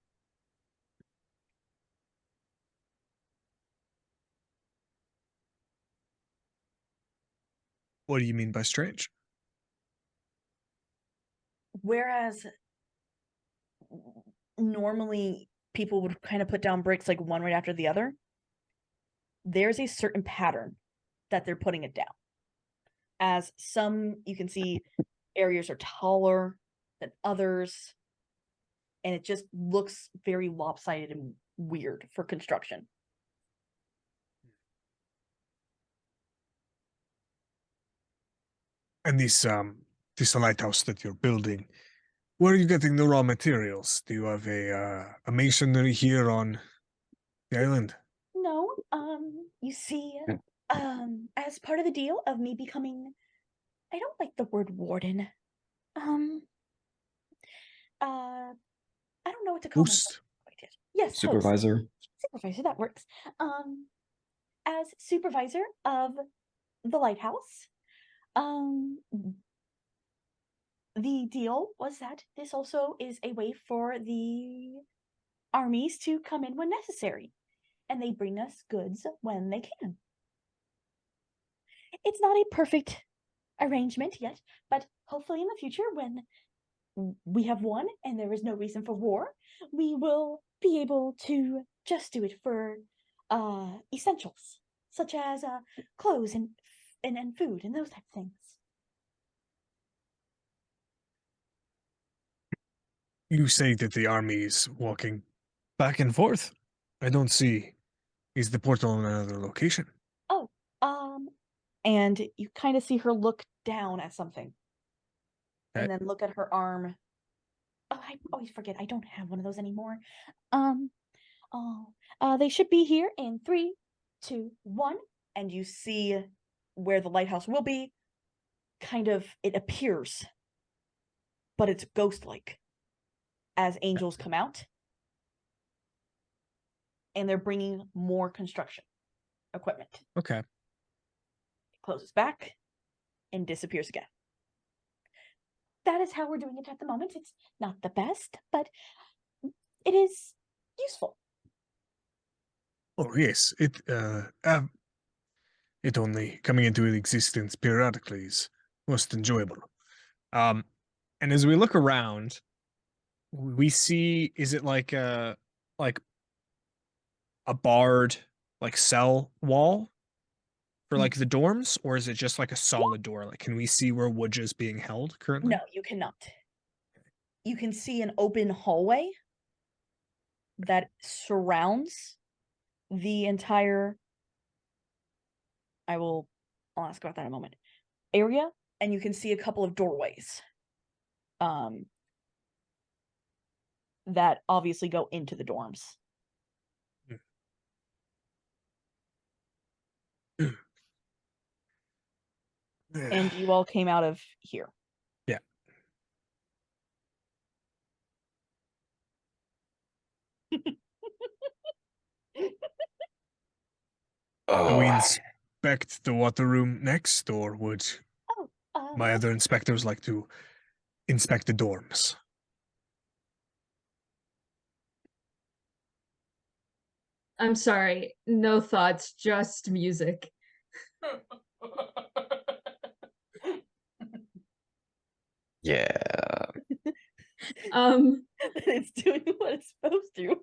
What do you mean by strange? Whereas normally people would kind of put down bricks like one right after the other, there's a certain pattern that they're putting it down. As some, you can see areas are taller than others, and it just looks very lopsided and weird for construction. And this lighthouse that you're building, where are you getting the raw materials? Do you have a masonry here on the island? No, you see, as part of the deal of me becoming, I don't like the word warden. I don't know what to call myself. Host? Yes, host. Supervisor. Supervisor, that works. As supervisor of the lighthouse, the deal was that this also is a way for the armies to come in when necessary, and they bring us goods when they can. It's not a perfect arrangement yet, but hopefully in the future, when we have won and there is no reason for war, we will be able to just do it for essentials such as clothes and food and those type of things. You say that the army is walking back and forth. I don't see. Is the portal in another location? Oh, and you kind of see her look down at something, and then look at her arm. Oh, I always forget. I don't have one of those anymore. They should be here in 3, 2, 1, and you see where the lighthouse will be. Kind of, it appears, but it's ghost-like as angels come out, and they're bringing more construction equipment. Okay. It closes back and disappears again. That is how we're doing it at the moment. It's not the best, but it is useful. Oh yes, it only coming into existence periodically is most enjoyable. And as we look around, we see, is it like a barred like cell wall for like the dorms, or is it just like a solid door? Like, can we see where Woodja is being held currently? No, you cannot. you can see an open hallway that surrounds the entire, I'll ask about that in a moment, area, and you can see a couple of doorways that obviously go into the dorms. And you all came out of here. Yeah. Do we Oh, inspect the water room next, or would my other inspectors like to inspect the dorms? I'm sorry, no thoughts, just music. yeah. It's doing what it's supposed to.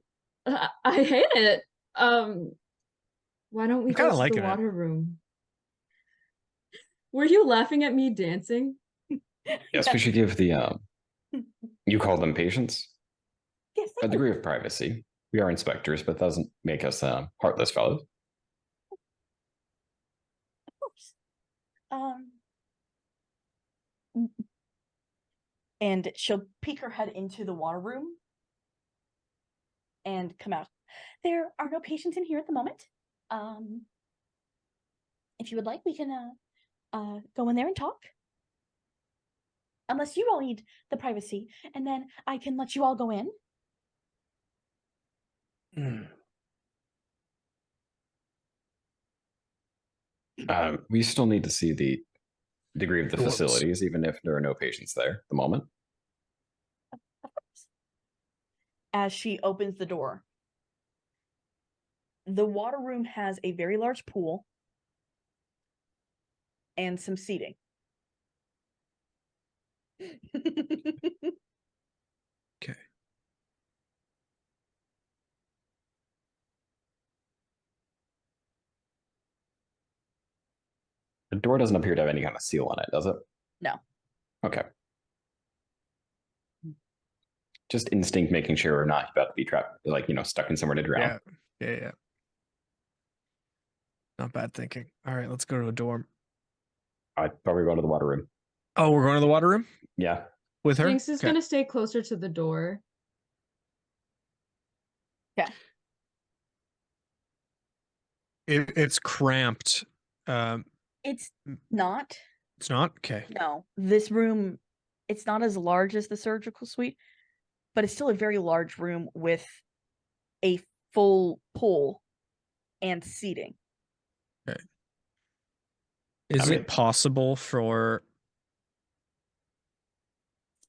I hate it. Why don't we I'm go kinda to the liking it. water room? Were you laughing at me dancing? Yes, we should give the you call them patients Yes, a degree of privacy. We are inspectors, but that doesn't make us heartless fellows. of course. And she'll peek her head into the water room and come out. There are no patients in here at the moment. If you would like, we can go in there and talk. Unless you all need the privacy, and then I can let you all go in. We still need to see the degree of the Dorms. facilities, even if there are no patients there at the moment. As she opens the door, the water room has a very large pool and some seating. Okay. The door doesn't appear to have any kind of seal on it, does it? No. Okay. Just instinct making sure we're not about to be trapped, like, stuck in somewhere to drown. Yeah. Not bad thinking. All right, let's go to a dorm. I'd probably go to the water room. Oh, we're going to the water room Yeah. with her? Jinx is gonna stay closer to the door. It's cramped. It's not. It's not? Okay. No. This room, it's not as large as the surgical suite, but it's still a very large room with a full pool and seating. Okay. Is I mean- it possible for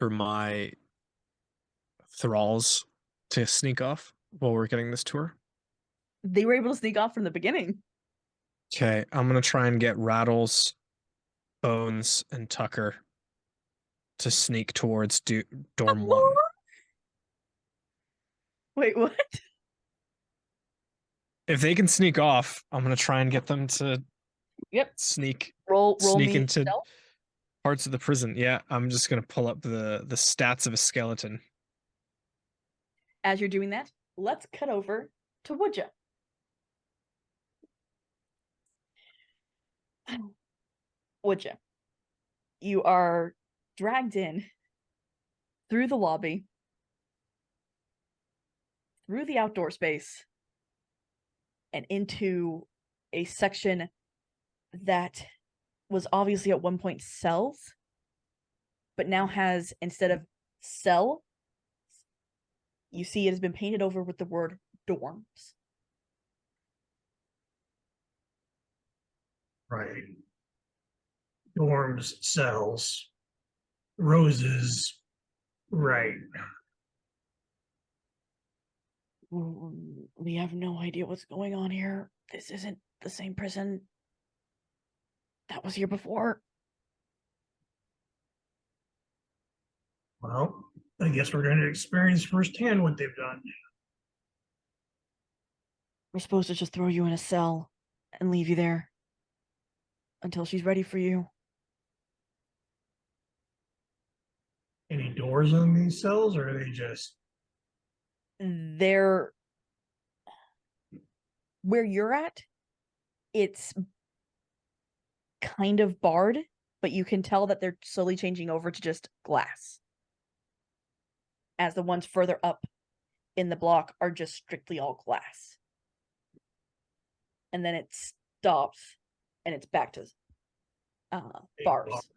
my thralls to sneak off while we're getting this tour? They were able to sneak off from the beginning. Okay, I'm gonna try and get Rattles, Bones, and Tucker to sneak towards dorm 1. Wait, what? If they can sneak off, I'm gonna try and get them to Yep. sneak Roll sneak me into stealth. parts of the prison. Yeah, I'm just gonna pull up the stats of a skeleton. As you're doing that, let's cut over to Woodja. Woodja, you are dragged in through the lobby, through the outdoor space, and into a section that was obviously at one point cells, but now has, instead of cell, you see it has been painted over with the word dorms. Right. Dorms, cells, roses. Right. We have no idea what's going on here. This isn't the same prison that was here before. Well, I guess we're going to experience firsthand what they've done. We're supposed to just throw you in a cell and leave you there until she's ready for you. any doors on these cells, or are they just They're where you're at, it's kind of barred, but you can tell that they're slowly changing over to just glass. As the ones further up in the block are just strictly all glass. And then it stops and it's back to big bars. bars?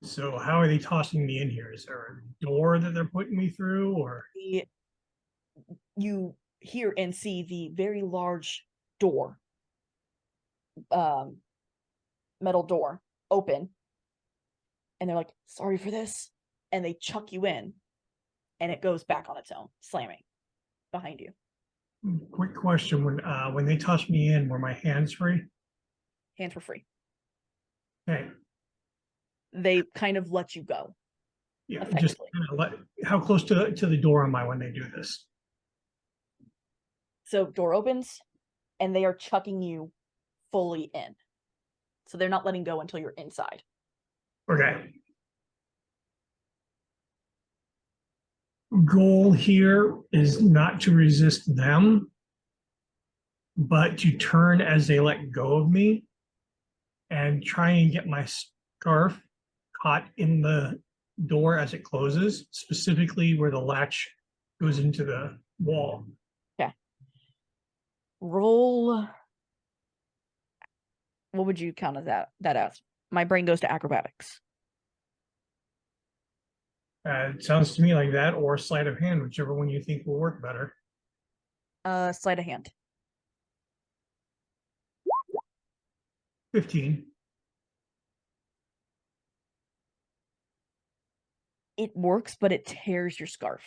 So how are they tossing me in here? Is there a door that they're putting me through, or You hear and see the very large door, metal door, open. And they're like, sorry for this. And they chuck you in. And it goes back on its own, slamming behind you. quick question, when they tossed me in, were my hands free? Hands were free. Okay. They kind of let you go. Yeah, just Effectively. how close to the door am I when they do this? So door opens and they are chucking you fully in. So they're not letting go until you're inside. Okay. Goal here is not to resist them, but to turn as they let go of me and try and get my scarf caught in the door as it closes, specifically where the latch goes into the wall. Roll. What would you count as that as? My brain goes to acrobatics. It sounds to me like that or sleight of hand, whichever one you think will work better. Sleight of hand. 15. It works, but it tears your scarf.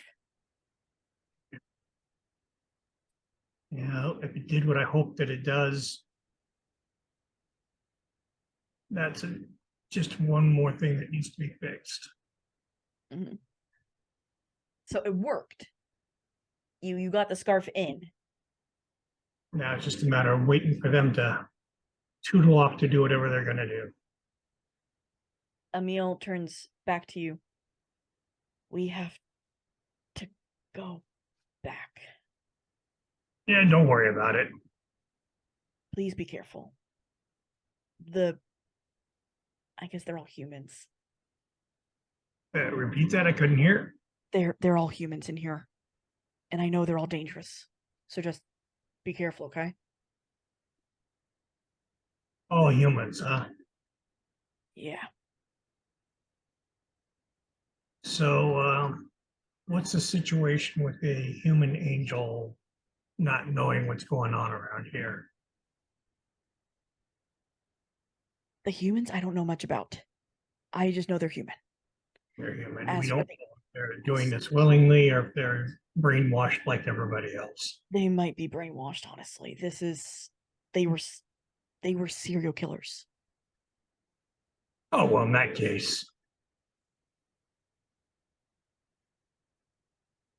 Yeah, if it did what I hope that it does, that's just one more thing that needs to be fixed. Mm-hmm. So it worked. You got the scarf in. Now it's just a matter of waiting for them to tootle off to do whatever they're going to do. Emil turns back to you. We have to go back. Yeah, don't worry about it. Please be careful. I guess they're all humans. Repeat that, I couldn't hear. They're all humans in here. And I know they're all dangerous. So just be careful, okay? All humans, huh? Yeah. So, what's the situation with a human angel not knowing what's going on around here? The humans I don't know much about. I just know they're human. They're human. As We for don't the- know if they're doing this willingly or if they're brainwashed like everybody else. They might be brainwashed, honestly. They were serial killers. Oh, well, in that case,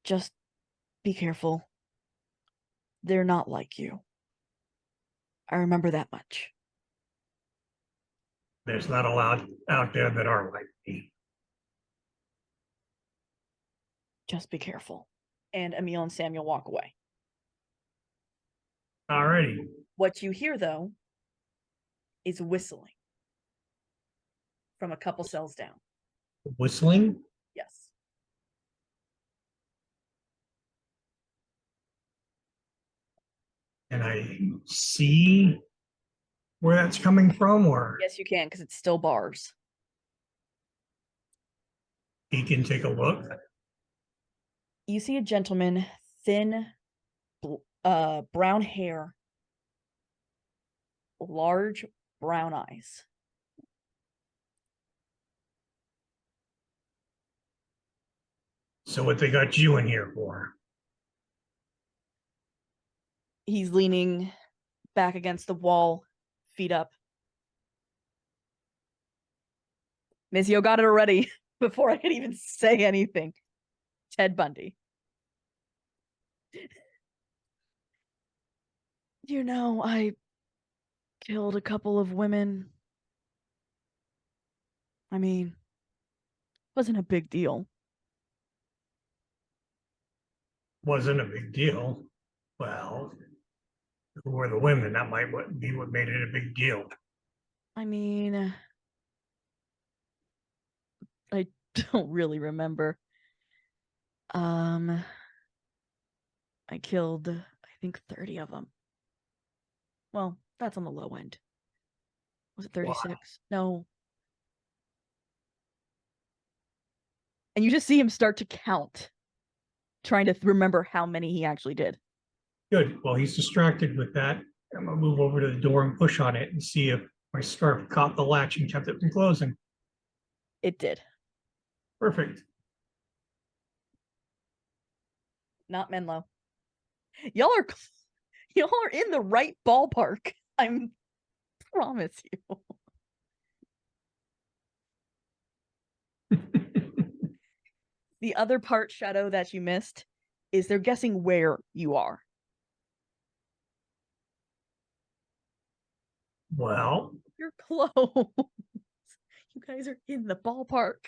Just be careful. They're not like you. I remember that much. there's not a lot out there that are like me. Just be careful. And Emil and Samuel walk away. Alrighty. What you hear, though, is whistling from a couple cells down. Whistling? Yes. Can I see where that's coming from, or Yes, you can, because it's still bars. he can take a look? You see a gentleman, thin, brown hair, large brown eyes. So what they got you in here for? He's leaning back against the wall, feet up. Mizio got it already before I could even say anything. Ted Bundy. You know, I killed a couple of women. I mean, Wasn't a big deal. Wasn't a big deal. Well, who were the women? That might be what made it a big deal. I mean, I don't really remember. I killed, I think, 30 of them. Well, that's on the low end. Was it 36? No. And you just see him start to count, trying to remember how many he actually did. Good. Well, he's distracted with that. I'm gonna move over to the door and push on it and see if my scarf caught the latch and kept it from closing. It did. Perfect. Not Menlo. Y'all are in the right ballpark. I promise you. The other part, Shadow, that you missed is they're guessing where you are. Well, You're close. You guys are in the ballpark.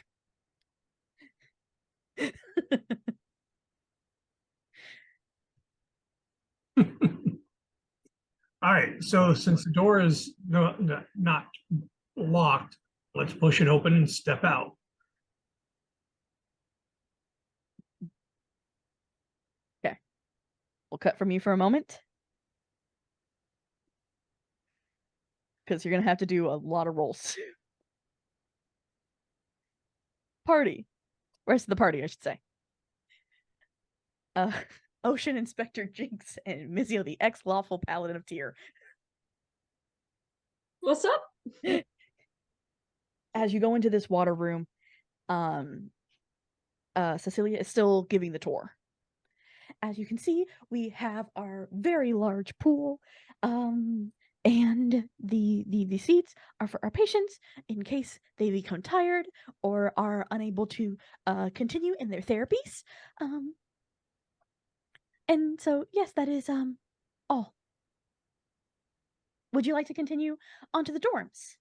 all right. So since the door is not locked, let's push it open and step out. Okay. We'll cut from you for a moment. Because you're going to have to do a lot of rolls. Party. Rest of the party, I should say. Ocean Inspector Jinx and Mizio, the ex-lawful paladin of Tyr. What's up? As you go into this water room, Cecilia is still giving the tour. As you can see, we have our very large pool, and the seats are for our patients in case they become tired or are unable to continue in their therapies. And so, yes, that is all. Would you like to continue onto the dorms?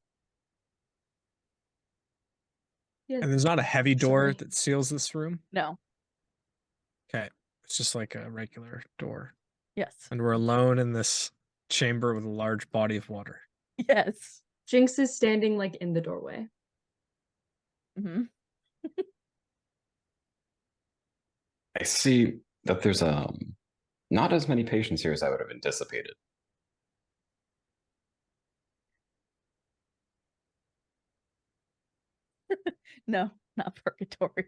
Yeah. And there's not a heavy door Sorry. that seals this room. No. Okay. It's just like a regular door. Yes. And we're alone in this chamber with a large body of water. Yes. Jinx is standing like in the doorway. Mm-hmm. I see that there's not as many patients here as I would have anticipated. No, not purgatory.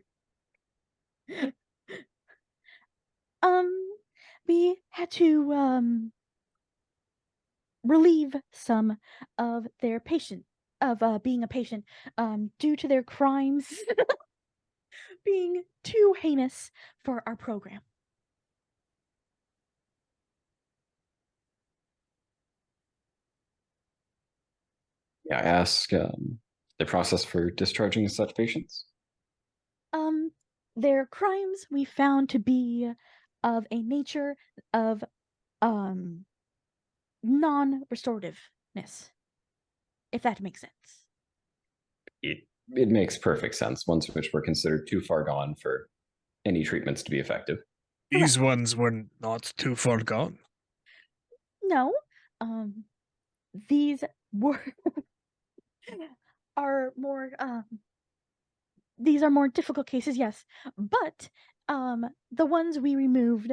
We had to relieve some of their patient of being a patient due to their crimes being too heinous for our program. Yeah, I ask the process for discharging such patients. Their crimes we found to be of a nature of non-restorativeness, if that makes sense. It makes perfect sense, ones which were considered too far gone for any treatments to be effective. These ones were not too far gone. No, these were are more these are more difficult cases, yes, but the ones we removed,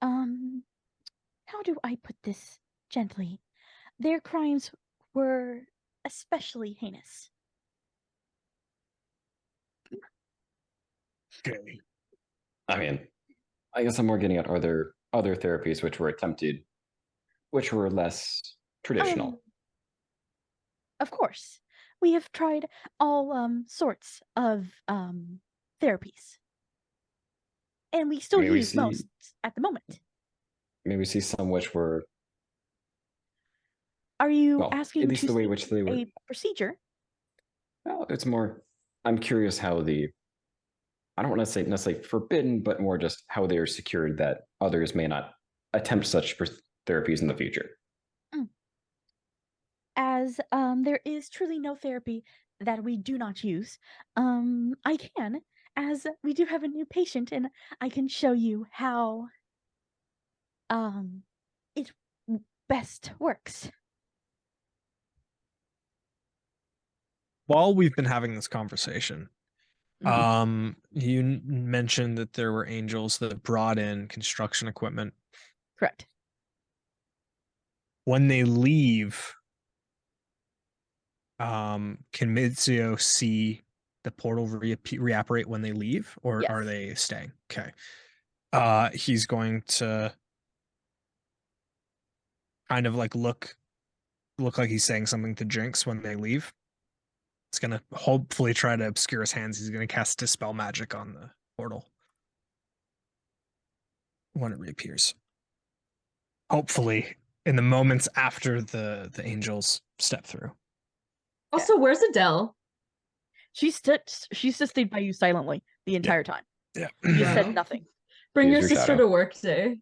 how do I put this gently? Their crimes were especially heinous. Okay. I mean, I guess I'm more getting at, are there other therapies which were attempted, which were less traditional? Of course, we have tried all sorts of therapies, and we still May we use see- most at the moment. Maybe we see some which were, Are you well, asking at least to the way see which they were. a procedure? Well, it's more, I'm curious how I don't want to say necessarily forbidden, but more just how they are secured that others may not attempt such therapies in the future. As there is truly no therapy that we do not use, I can, as we do have a new patient, and I can show you how it best works. While we've been having this conversation, you mentioned that there were angels that brought in construction equipment. Correct. When they leave, can Mitsuo see the portal reoperate when they leave, or Yes. are they staying? Okay. He's going to kind of like look like he's saying something to Jinx when they leave. It's gonna hopefully try to obscure his hands. He's gonna cast Dispel Magic on the portal when it reappears. Hopefully, in the moments after the angels step through. Also, where's Adele? She's just stayed by you silently the entire time. Yeah. You Wow. said nothing. Bring Use your your sister shadow. to work today.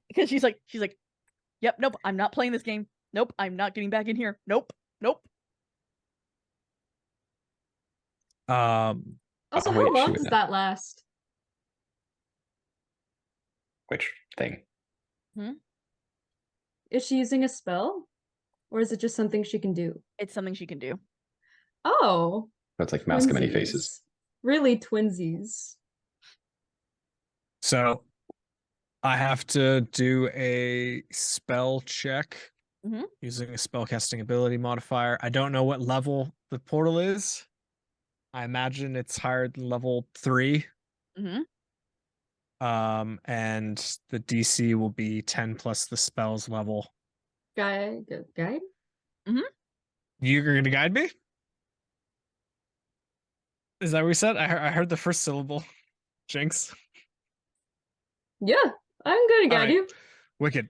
Because she's like, yep, nope, I'm not playing this game. Nope, I'm not getting back in here. Nope. Also, wait, how she long would does know. that last? Which thing? Is she using a spell? Or is it just something she can do? It's something she can do. Oh. That's like Mask of Many Faces. Twinsies. Really twinsies. So I have to do a spell check using a spellcasting ability modifier. I don't know what level the portal is. I imagine it's higher than level 3. And the DC will be 10 plus the spell's level. Guide? You're gonna guide me? Is that what we said? I heard the first syllable. Jinx. Yeah, I'm gonna guide Alright. you. Wicked.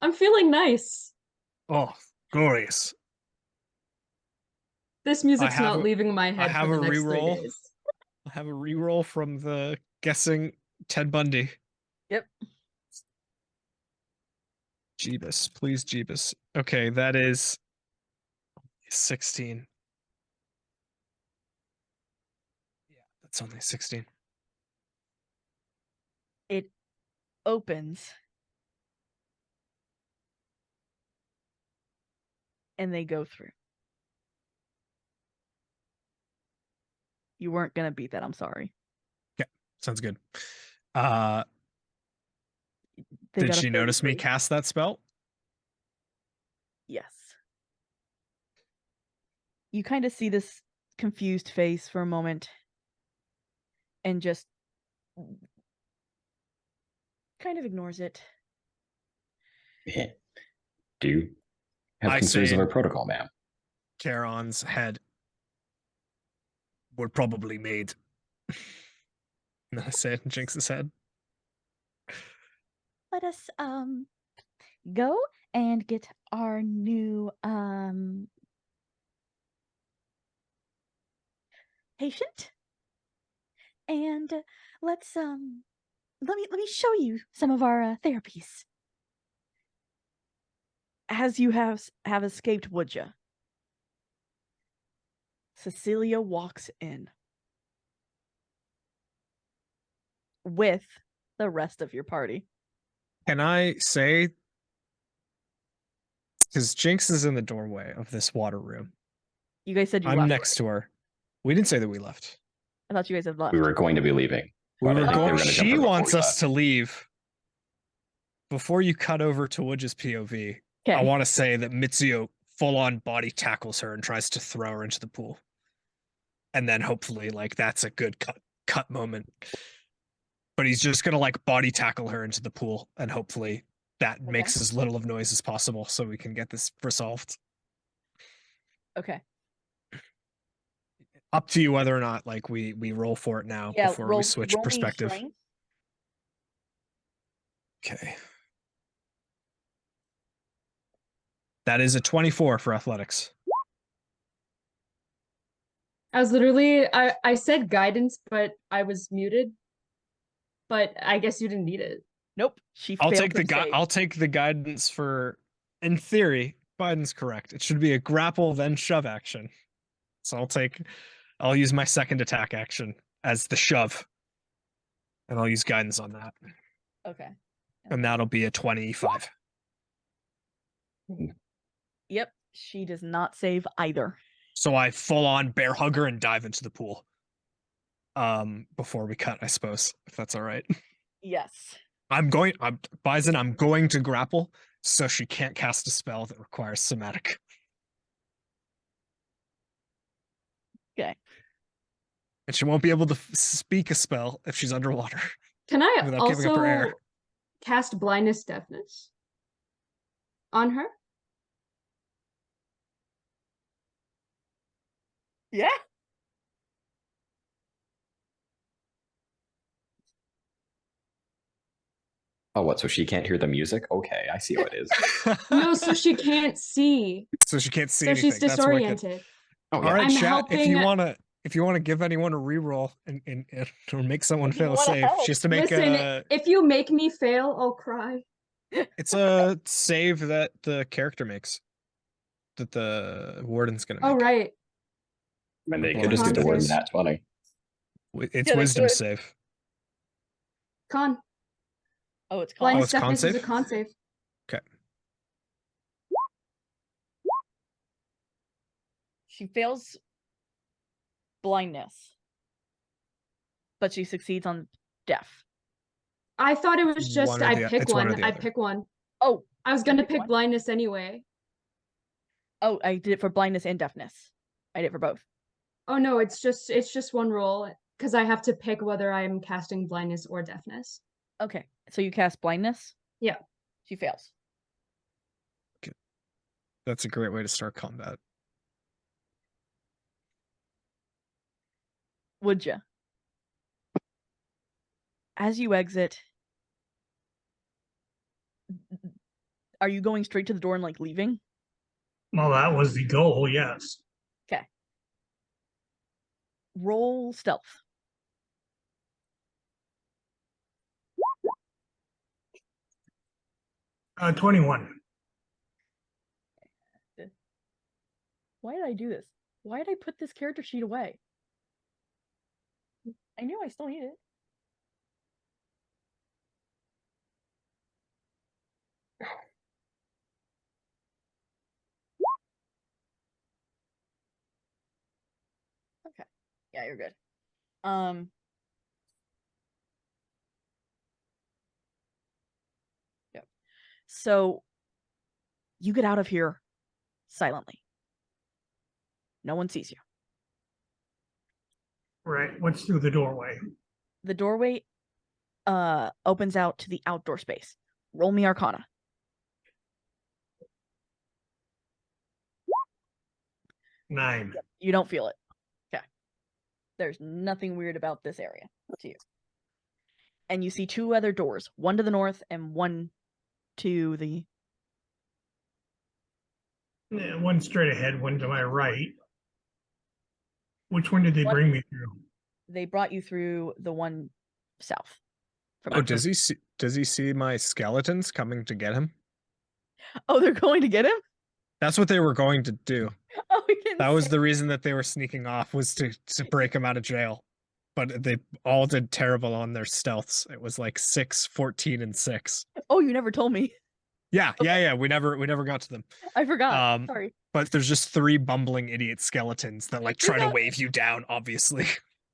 I'm feeling nice. Oh, glorious. This music's have not a- leaving my head have for the a next 3 reroll. days. I have a reroll from the guessing Ted Bundy. Yep. Jeebus, please, Jeebus. Okay, that is 16. Yeah, that's only 16. It opens. And they go through. You weren't gonna beat that, I'm sorry. Yeah, sounds good. They Did got a she notice me 33. cast that spell? Yes. You kind of see this confused face for a moment and just kind of ignores it. Do you have I concerns say- of our protocol, ma'am? Charon's head were probably made. And then I say it in Jinx's head. Let us go and get our new patient. And let's let me show you some of our therapies. As you have escaped, would ya? Cecilia walks in with the rest of your party. Can I say, because Jinx is in the doorway of this water room. You guys said you I'm left. next to her. We didn't say that we left. I thought you guys had left. We were going to be leaving. We but I were think they going. gonna jump She her before wants we us left. to leave. Before you cut over to Woodge's POV, I Okay. want to say that Mitsuo full-on body tackles her and tries to throw her into the pool. And then hopefully, like, that's a good cut moment. But he's just gonna like body tackle her into the pool, and hopefully that makes as little of noise as possible so we can get this resolved. Okay. Up to you whether or not like we roll for it now Yeah, before roll, we switch roll me perspective. strength. Okay. That is a 24 for athletics. I was literally I said guidance, but I was muted. But I guess you didn't need it. Nope. She I'll failed take the her save. I'll take the guidance for, in theory, Biden's correct. It should be a grapple then shove action. So I'll use my second attack action as the shove. And I'll use guidance on that. Okay. And that'll be a 25. Yep. She does not save either. So I full on bear hug her and dive into the pool. Before we cut, I suppose, if that's all right. Yes. Bison, I'm going to grapple, so she can't cast a spell that requires somatic. Okay. And she won't be able to speak a spell if she's underwater. Can I Without giving up her air. also cast blindness deafness on her? Yeah. Oh, what? So she can't hear the music? Okay, I see how it is. No, so she can't see. So she can't see So anything. she's That's wicked. disoriented. Oh, All yeah. right, I'm chat. If helping- you wanna give anyone a reroll and or make someone If you fail a wanna save, help. she has to make Listen, if you make me fail, I'll cry. it's a save that the character makes. That the warden's gonna make. Oh, right. And they It's could a just do the con word save. nat 20. It's Yeah, they wisdom could. save. Con. Oh, it's called. Blindness it's con deafness is a save? con save. She fails blindness, but she succeeds on deaf. I thought it was just One or I the- pick it's one or one. the I other. pick one. Oh, I was You gonna pick pick one? blindness anyway. oh, I did it for blindness and deafness. I did it for both. Oh no, it's just one roll because I have to pick whether I'm casting blindness or deafness. Okay, so you cast blindness. Yeah. She fails. That's a great way to start combat. Would you? As you exit, are you going straight to the door and like leaving? Well, that was the goal, yes. Roll stealth. 21. Why did I do this? Why did I put this character sheet away? I knew I still need it. Okay. Yeah, you're good. Yep. So you get out of here silently. No one sees you. Right. What's through the doorway? The doorway opens out to the outdoor space. Roll me Arcana. Nine. You don't feel it. Okay. There's nothing weird about this area to you. And you see two other doors, one to the north and one to the Yeah, one straight ahead, one to my right. Which one did they What? bring me through? they brought you through the one south. From Oh, outside. does he see my skeletons coming to get him? Oh, they're going to get him? That's what they were going to do. Oh, he didn't That was say- the reason that they were sneaking off, was to break him out of jail. But they all did terrible on their stealths. It was like 6, 14, and 6. Oh, you never told me. Yeah. We never got to them. I forgot. Um, Sorry. But there's just 3 bumbling idiot skeletons that like try to got- wave you down, obviously.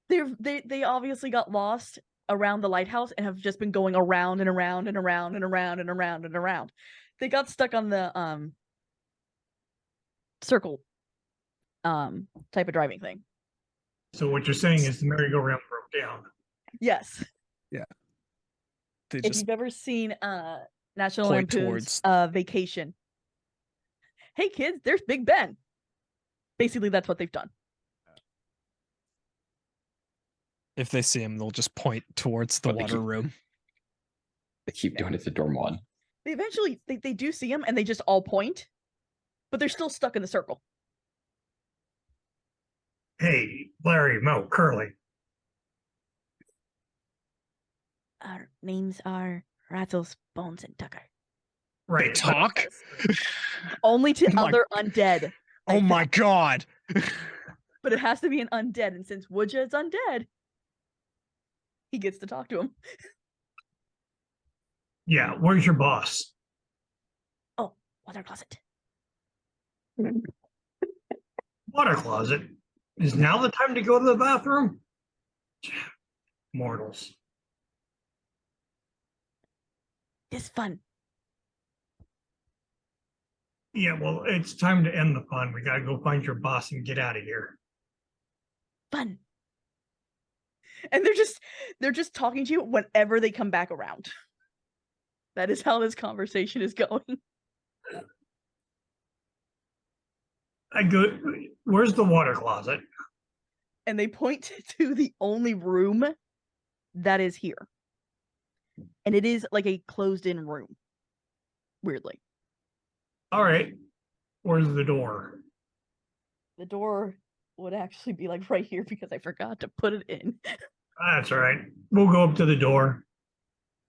They obviously got lost around the lighthouse and have just been going around and around and around and around and around and around. They got stuck on the circle type of driving thing. So what you're saying is the merry-go-round broke down. Yes. They If just you've ever seen National point Lampoon's towards- Vacation. Hey kids, there's Big Ben. Basically that's what they've done. if they see him, they'll just point towards the But they water keep- room. They keep doing it to dorm 1. They eventually they do see him and they just all point, but they're still stuck in the circle. Hey, Larry, Mo, Curly. Our names are Rattles, Bones, and Tucker. They Right. talk? Only to Oh my- other undead. Oh like my that. god. but it has to be an undead. And since Woodja is undead, he gets to talk to him. Yeah, where's your boss? Oh, water closet. Water closet. Is now the time to go to the bathroom? Mortals. It's fun. Yeah, well, it's time to end the fun. We gotta go find your boss and get out of here. Fun. And they're just talking to you whenever they come back around. That is how this conversation is going. I go, where's the water closet? And they point to the only room that is here. And it is like a closed-in room. Weirdly. All right. Where's the door? The door would actually be like right here because I forgot to put it in. That's all right. We'll go up to the door.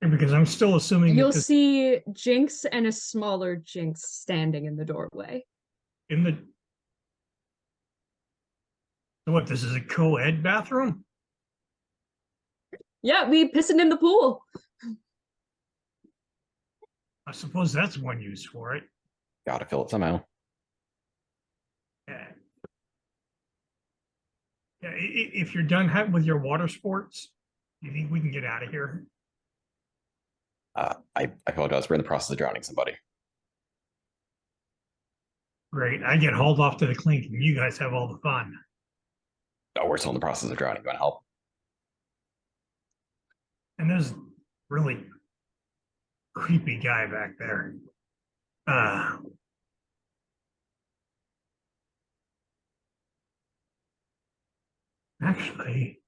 Because I'm still assuming You'll that this, see Jinx and a smaller Jinx standing in the doorway. in the what, this is a co-ed bathroom? Yeah, we pissing in the pool. I suppose that's one use for it. Gotta fill it somehow. Yeah. Yeah, if you're done with your water sports, do you think we can get out of here? I apologize. We're in the process of drowning somebody. Great. I get hauled off to the clink and you guys have all the fun. Oh, we're still in the process of drowning. You want to help? And there's really creepy guy back there. Actually,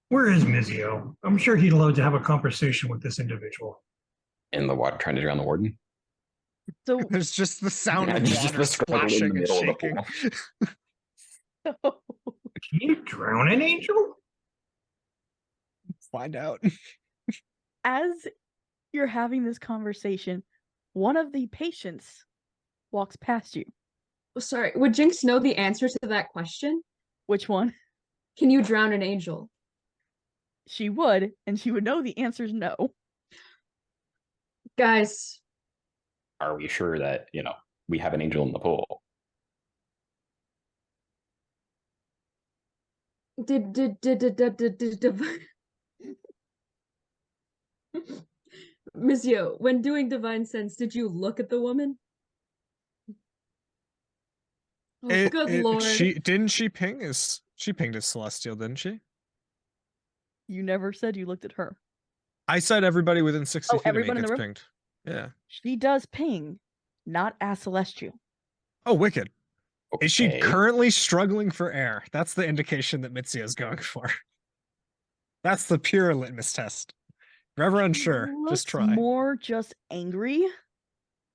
where is Mizio? I'm sure he'd love to have a conversation with this individual. In the water, trying to drown the warden. So, There's just the sound of Just water the scribble in the splashing and middle of the shaking. pool. Can you drown an angel? Find out. as you're having this conversation, one of the patients walks past you. Sorry, would Jinx know the answer to that question? Which one? Can you drown an angel? She would, and she would know the answer's no. Guys, Are we sure that, we have an angel in the pool? Mizio, when doing divine sense, did you look at the woman? Oh, good lord. She pinged his celestial, didn't she? You never said you looked at her. I said everybody within 60 Oh, feet of me everyone in the gets room? pinged. Yeah. She does ping, not as celestial. Oh, wicked. Is she Okay. currently struggling for air? That's the indication that Mitsuya is going for. That's the pure litmus test. If you're ever unsure, Looks just try. more just angry.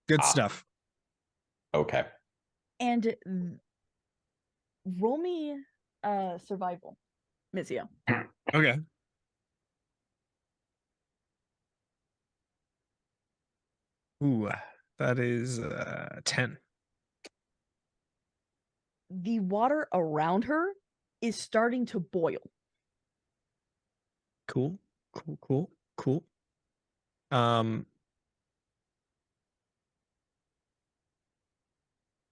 Good Ah. stuff. Okay. And roll me survival, Mizio. Okay. Ooh, that is 10. The water around her is starting to boil. Cool. Cool.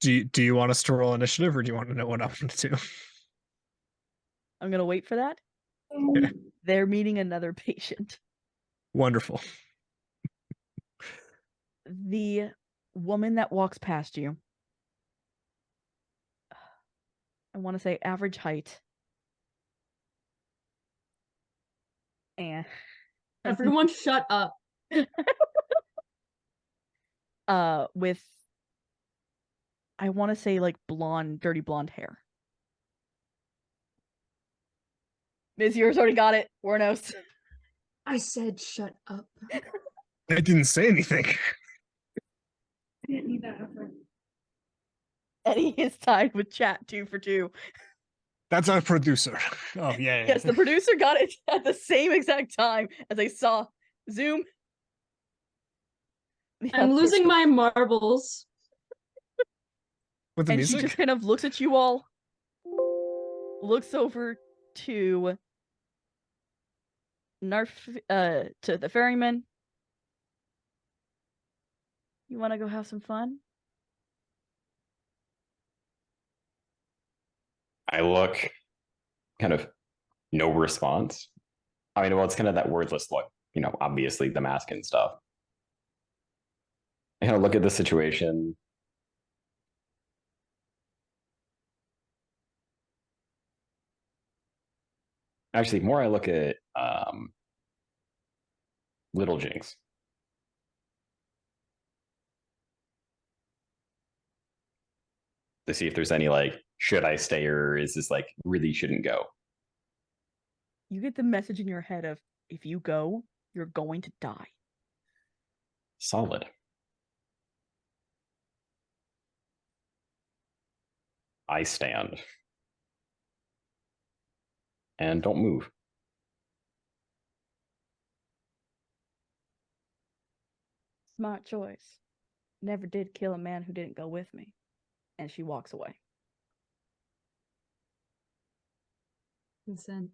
Do you want us to roll initiative, or do you want to know what I'm gonna do? I'm gonna wait for that. Okay. They're meeting another patient. Wonderful. The woman that walks past you, I want to say average height. And Everyone shut up. with I want to say like blonde, dirty blonde hair. Miss, yours already got it. Warnos. I said shut up. I didn't say anything. Didn't need that effort. Eddie is tied with chat 2 for 2. That's our producer. Oh yeah. Yes, the producer got it at the same exact time as I saw Zoom. I'm losing my marbles. With the and music. she just kind of looks at you all. looks over to to the ferryman. You want to go have some fun? I look, kind of no response. I mean, well, it's kind of that wordless look, obviously the mask and stuff. I kind of look at the situation. Actually, more I look at Little Jinx. To see if there's any should I stay or is this really shouldn't go? You get the message in your head of, if you go, you're going to die. Solid. I stand. And don't move. Smart choice. Never did kill a man who didn't go with me. And she walks away. Consent.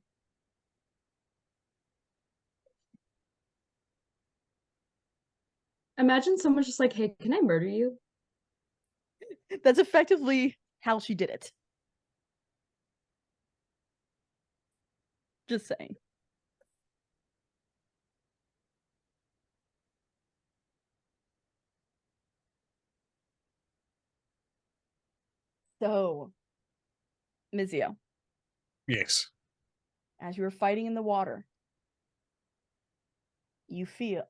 Imagine someone's just like, hey, can I murder you? That's effectively how she did it. Just saying. So, Mizio, Yes. as you were fighting in the water, you feel,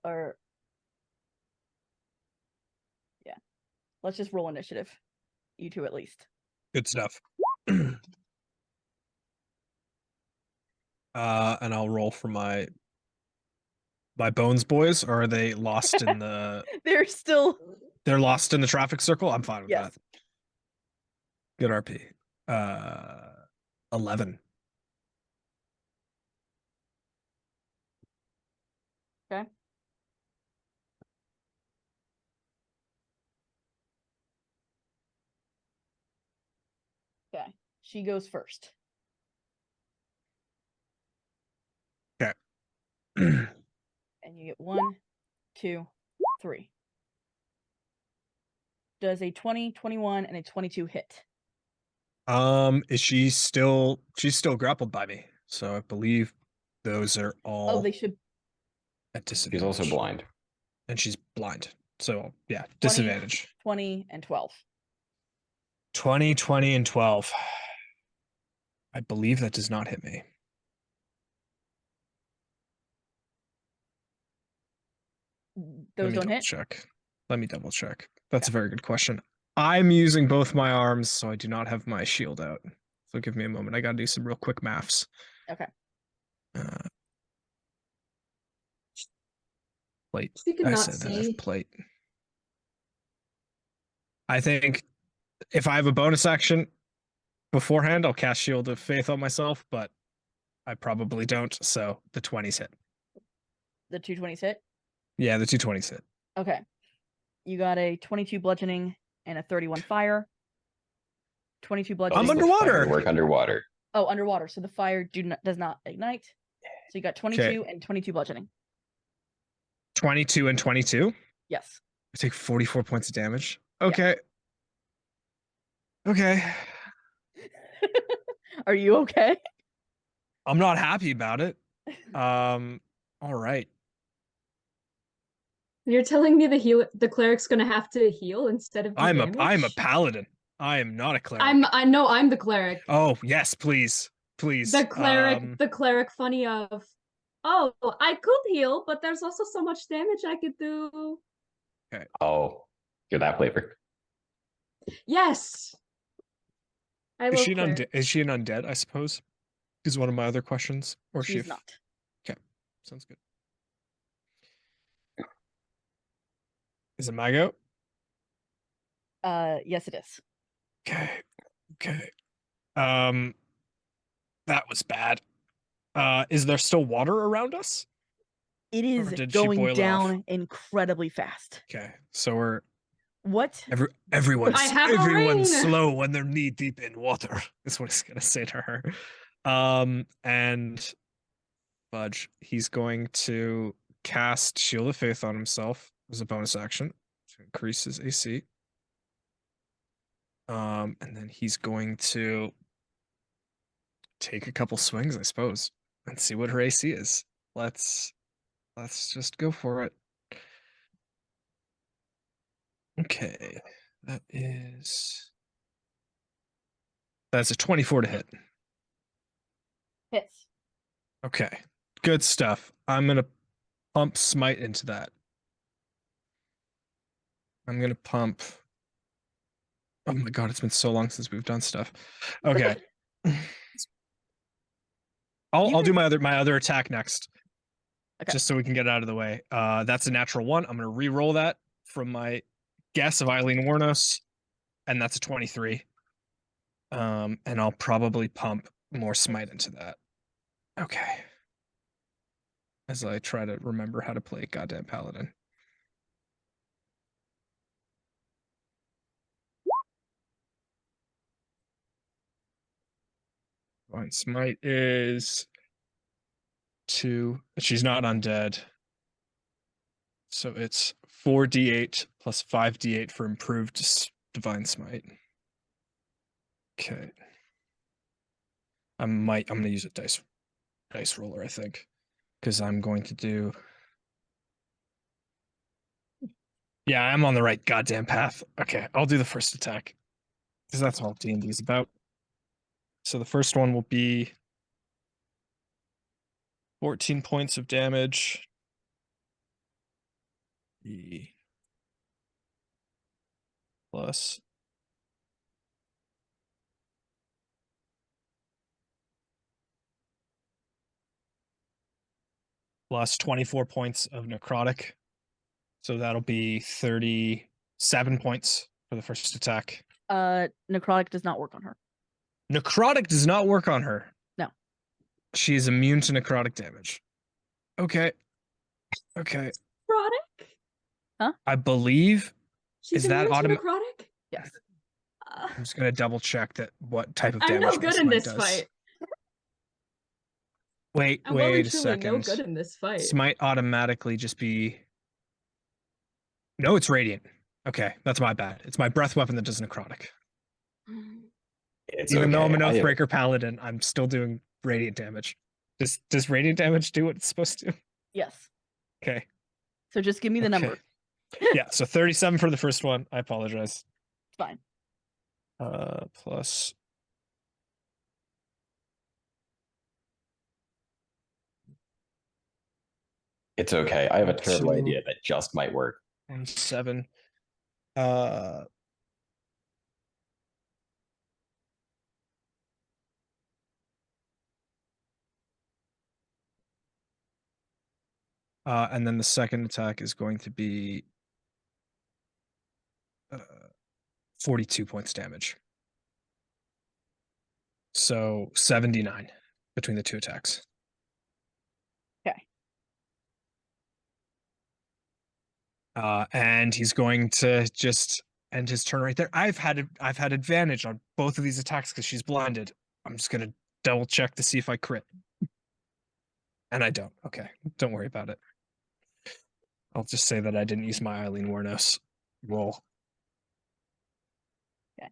let's just roll initiative. You two at least. Good stuff. And I'll roll for my bones boys, or are they lost in the They're lost in the traffic circle? I'm fine with yes. that. Good RP. 11. Okay. Okay. She goes first. Okay. And you get 1, 2, 3. Does a 20, 21, and a 22 hit? Is she's still grappled by me. So I believe those are all Oh, they should. at disadvantage. She's also blind. And she's blind. So yeah, 20, disadvantage. 20, and 12. 20, 20, and 12. I believe that does not hit me. Those don't hit? Check. Let me double check. That's a very good question. I'm using both my arms, so I do not have my shield out. So give me a moment. I gotta do some real quick maths. Okay. Plate. You can I not said that I have see. plate. I think if I have a bonus action beforehand, I'll cast Shield of Faith on myself, but I probably don't. So the 20s hit. The 220s hit? Yeah, the 220s hit. Okay. You got a 22 bludgeoning and a 31 fire. 22 bludgeoning. I'm underwater. Work underwater. Oh, underwater. So the fire does not ignite. So you got 22 and 22 bludgeoning. 22 and 22? Yes. I take 44 points of damage. Okay. Yeah. Okay. Are you okay? I'm not happy about it. All right. You're telling me the cleric's gonna have to heal instead of do damage? I'm a paladin. I am not a cleric. I know I'm the cleric. Oh, yes, please. Please. The cleric funny of, oh, I could heal, but there's also so much damage I could do. Okay. Oh, you're that flavor. Yes. Is she an undead, I suppose? Is one of my other questions. Or she's not. Okay. Sounds good. Is it my go? Yes, it is. Okay. Okay. That was bad. Is there still water around us? It is going down incredibly fast. Okay. So we're What? Everyone's I have a everyone's ring! slow when they're knee deep in water. Is what he's gonna say to her. And Fudge, he's going to cast Shield of Faith on himself as a bonus action to increase his AC. And then he's going to take a couple swings, I suppose, and see what her AC is. Let's just go for it. Okay, that's a 24 to hit. Hits. Okay, good stuff. I'm gonna pump smite into that. I'm gonna pump. Oh my god, it's been so long since we've done stuff. Okay. I'll do my other attack next. Okay. Just so we can get it out of the way. That's a natural 1. I'm gonna re-roll that from my guess of Eileen Warnos, and that's a 23. And I'll probably pump more smite into that. Okay. As I try to remember how to play goddamn paladin. Fine. Smite is 2. She's not undead. So it's 4d8 plus 5d8 for improved divine smite. Okay. I'm gonna use a dice roller, I think. Because I'm going to do. Yeah, I'm on the right goddamn path. Okay, I'll do the first attack. Because that's all D&D is about. So the first one will be 14 points of damage. Plus plus 24 points of necrotic. So that'll be 37 points for the first attack. Necrotic does not work on her. Necrotic does not work on her. No. She is immune to necrotic damage. Okay. Okay. Necrotic? I believe. She's Is that immune to necrotic? Yes. I'm just gonna double check that what type of I'm damage. no good my in smite this does. fight. Wait I'm well a and truly no second. good in this fight. Smite automatically just be. No, it's radiant. Okay, that's my bad. It's my breath weapon that does necrotic. It's Even though I'm an okay. Oathbreaker paladin, I'm still doing radiant damage. Does radiant damage do what it's supposed to? Yes. Okay. So just give me the number. Yeah, so 37 for the first one. I apologize. It's fine. Plus. It's okay. I have a terrible 2. idea that just might work. And 7. And then the second attack is going to be 42 points damage. So 79 between the two attacks. Okay. And he's going to just end his turn right there. I've had advantage on both of these attacks because she's blinded. I'm just gonna double check to see if I crit. And I don't. Okay, don't worry about it. I'll just say that I didn't use my Eileen Warnos roll. Okay.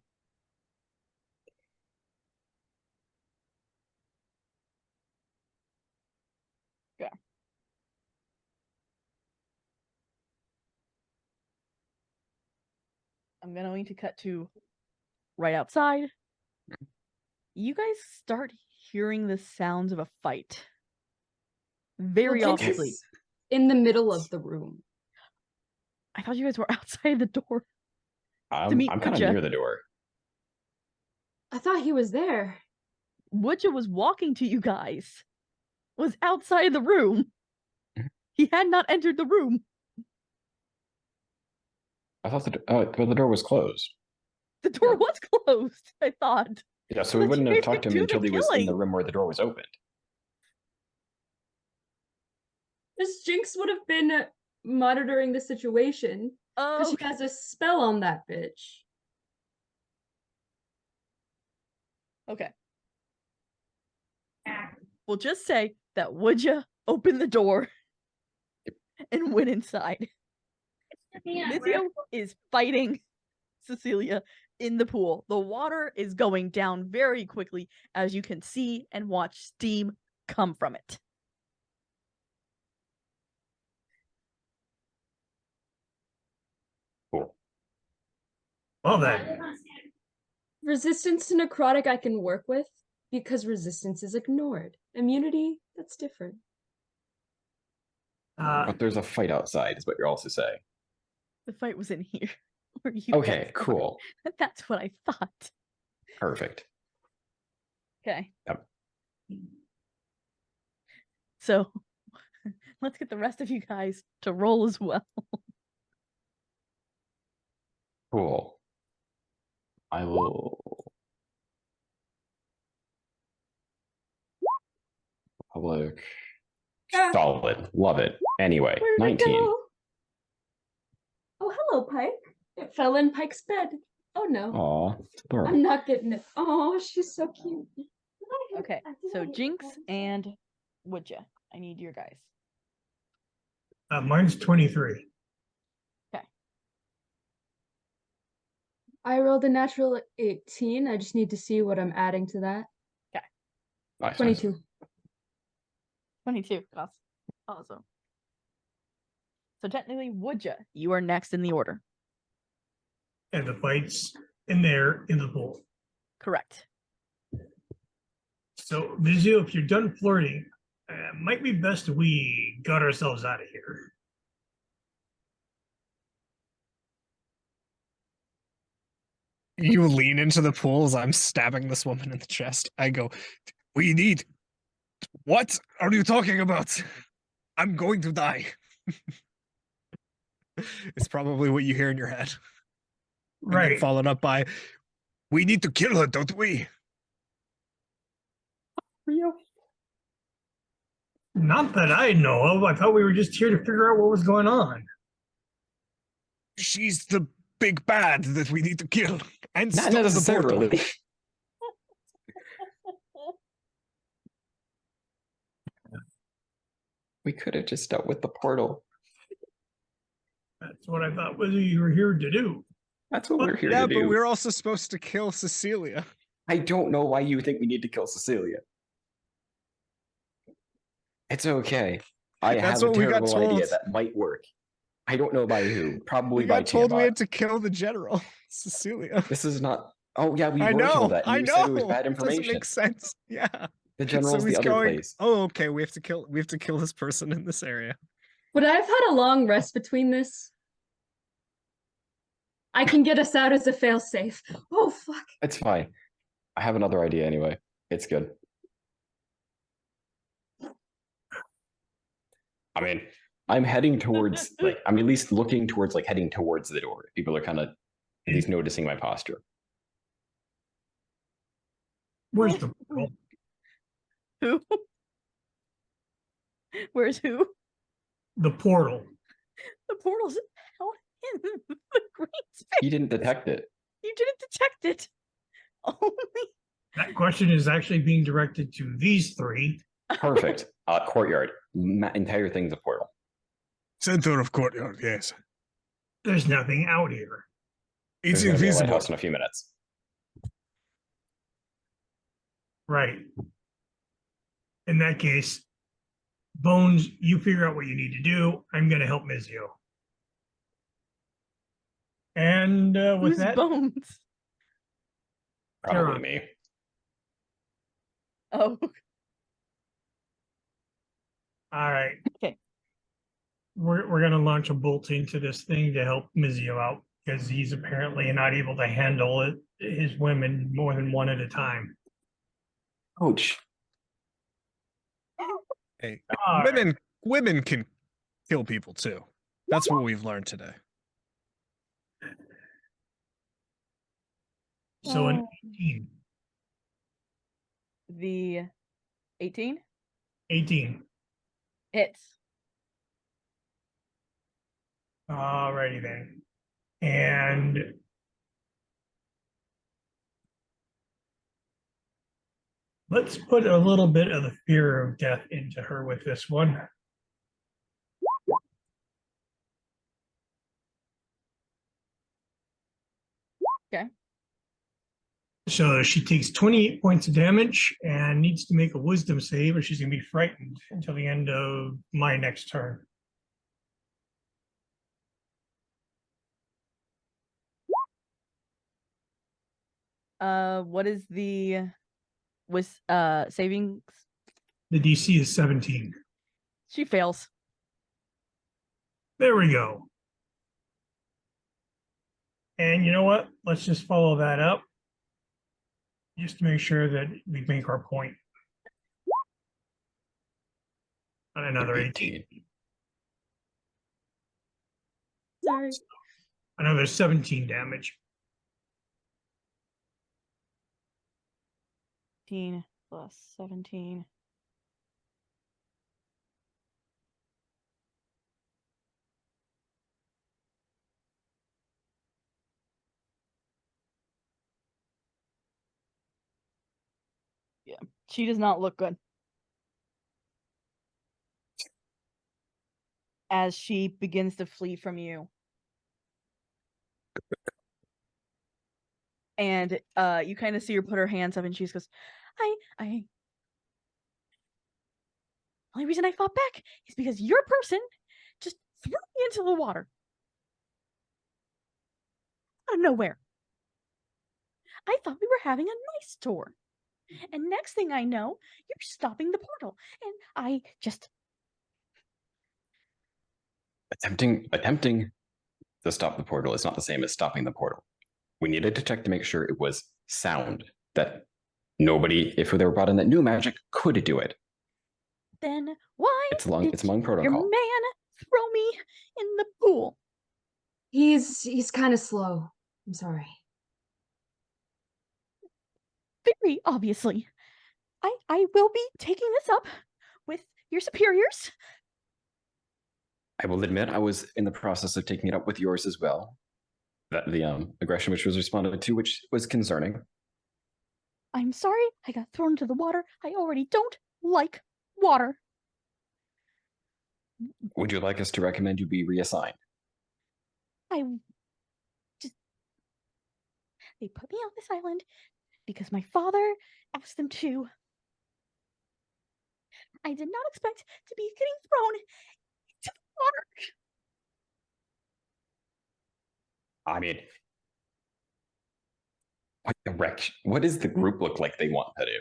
Yeah. I'm going to cut to right outside. You guys start hearing the sounds of a fight. Very Well, Jinx obviously. is in the middle of the room. I thought you guys were outside the door. I'm meet kind of Butcha. near the door. I thought he was there. Wutja was walking to you guys. Was outside the room. He had not entered the room. I thought the door was closed. The door No. was closed, I thought. Yeah, so we But wouldn't you have guys talked to didn't him do the until he was in the killing. room where the door was opened. This Jinx would have been monitoring the situation Because Oh, she has a spell on that bitch. okay. We'll just say that would you open the door and went inside. Mizio is fighting Cecilia in the pool. The water is going down very quickly, as you can see and watch steam come from it. Cool. Well then, Resistance to necrotic I can work with because resistance is ignored. Immunity, that's different. But there's a fight outside, is what you're also saying. The fight was in here. Where you Okay, guys are. cool. That's what I thought. Perfect. Okay. Yep. So let's get the rest of you guys to roll as well. Cool. I will. Public. Solid. Love it. Anyway, Where'd it 19. go? Oh, hello, Pike. It fell in Pike's bed. Oh no. Aw, it's adorable. I'm not getting it. Oh, she's so cute. Okay. So Jinx and Woodja. I need your guys. mine's 23. I rolled a natural 18. I just need to see what I'm adding to that. Nice, 22. 22. Awesome. So technically, Woodja, you are next in the order. And the fight's in there in the pool. Correct. So, Vizio, if you're done flirting, might be best we got ourselves out of here. You lean into the pool as I'm stabbing this woman in the chest. I go, we need. What are you talking about? I'm going to die. It's probably what you hear in your head. And then Right. followed up by, we need to kill her, don't we? Not that I know of. I thought we were just here to figure out what was going on. She's the big bad that we need to kill and Not stop the portal. necessarily. We could have just dealt with the portal. That's what I thought was you were here to do. That's what we're here Yeah, to do. but we're also supposed to kill Cecilia. I don't know why you think we need to kill Cecilia. It's okay. I That's have a what we got terrible idea told. that might work. I don't know by who. Probably We by got told we Tiamat. had to kill the general, Cecilia. This is not. Oh yeah, we I were know. told that. And I you know. said it was bad It information. doesn't make sense. Yeah. The general's so he's the other going, place. oh, okay. We have to kill this person in this area. Would I have had a long rest between this? I can get us out as a failsafe. Oh, fuck. It's fine. I have another idea anyway. It's good. I mean, I'm heading towards like I'm at least looking towards like heading towards the door. People are kind of at least noticing my posture. Where's the portal? Who? Where's who? The portal? The portal's out in the green space. You didn't detect it. You didn't detect it. Only. That question is actually being directed to these three. Perfect. Courtyard. Entire thing's a portal. Center of courtyard, yes. There's nothing out here. It's There's gonna be a invisible. lighthouse in a few minutes. Right. In that case, Bones, you figure out what you need to do. I'm going to help Mizio. And with Who's that, Bones? Probably Tara. me. Oh, all right. Okay. We're going to launch a bolt into this thing to help Mizio out because he's apparently not able to handle it, his women more than one at a time. Ouch. Hey, All right. women can kill people too. That's what we've learned today. So an 18. the 18 18. hits. All righty then. And let's put a little bit of the fear of death into her with this one. Okay. So she takes 28 points of damage and needs to make a wisdom save, or she's going to be frightened until the end of my next turn. What is the savings? The DC is 17. She fails. There we go. And you know what? Let's just follow that up just to make sure that we make our point. On another 18. Sorry. Another 17 damage. 15 plus 17. Yeah, she does not look good. As she begins to flee from you. And you kind of see her put her hands up and she just goes, I only reason I fought back is because your person just threw me into the water. Out of nowhere. I thought we were having a nice tour. And next thing I know, you're stopping the portal. And I just Attempting to stop the portal is not the same as stopping the portal. We needed to check to make sure it was sound, that nobody, if they were brought in that knew magic, could do it. then why It's among your protocol. man throw me in the pool? He's kind of slow. I'm sorry. Very obviously. I will be taking this up with your superiors. I will admit I was in the process of taking it up with yours as well. That the aggression which was responded to, which was concerning. I'm sorry I got thrown into the water. I already don't like water. Would you like us to recommend you be reassigned? They put me on this island because my father asked them to. I did not expect to be getting thrown into the water. I mean, what does the group look like they want to do?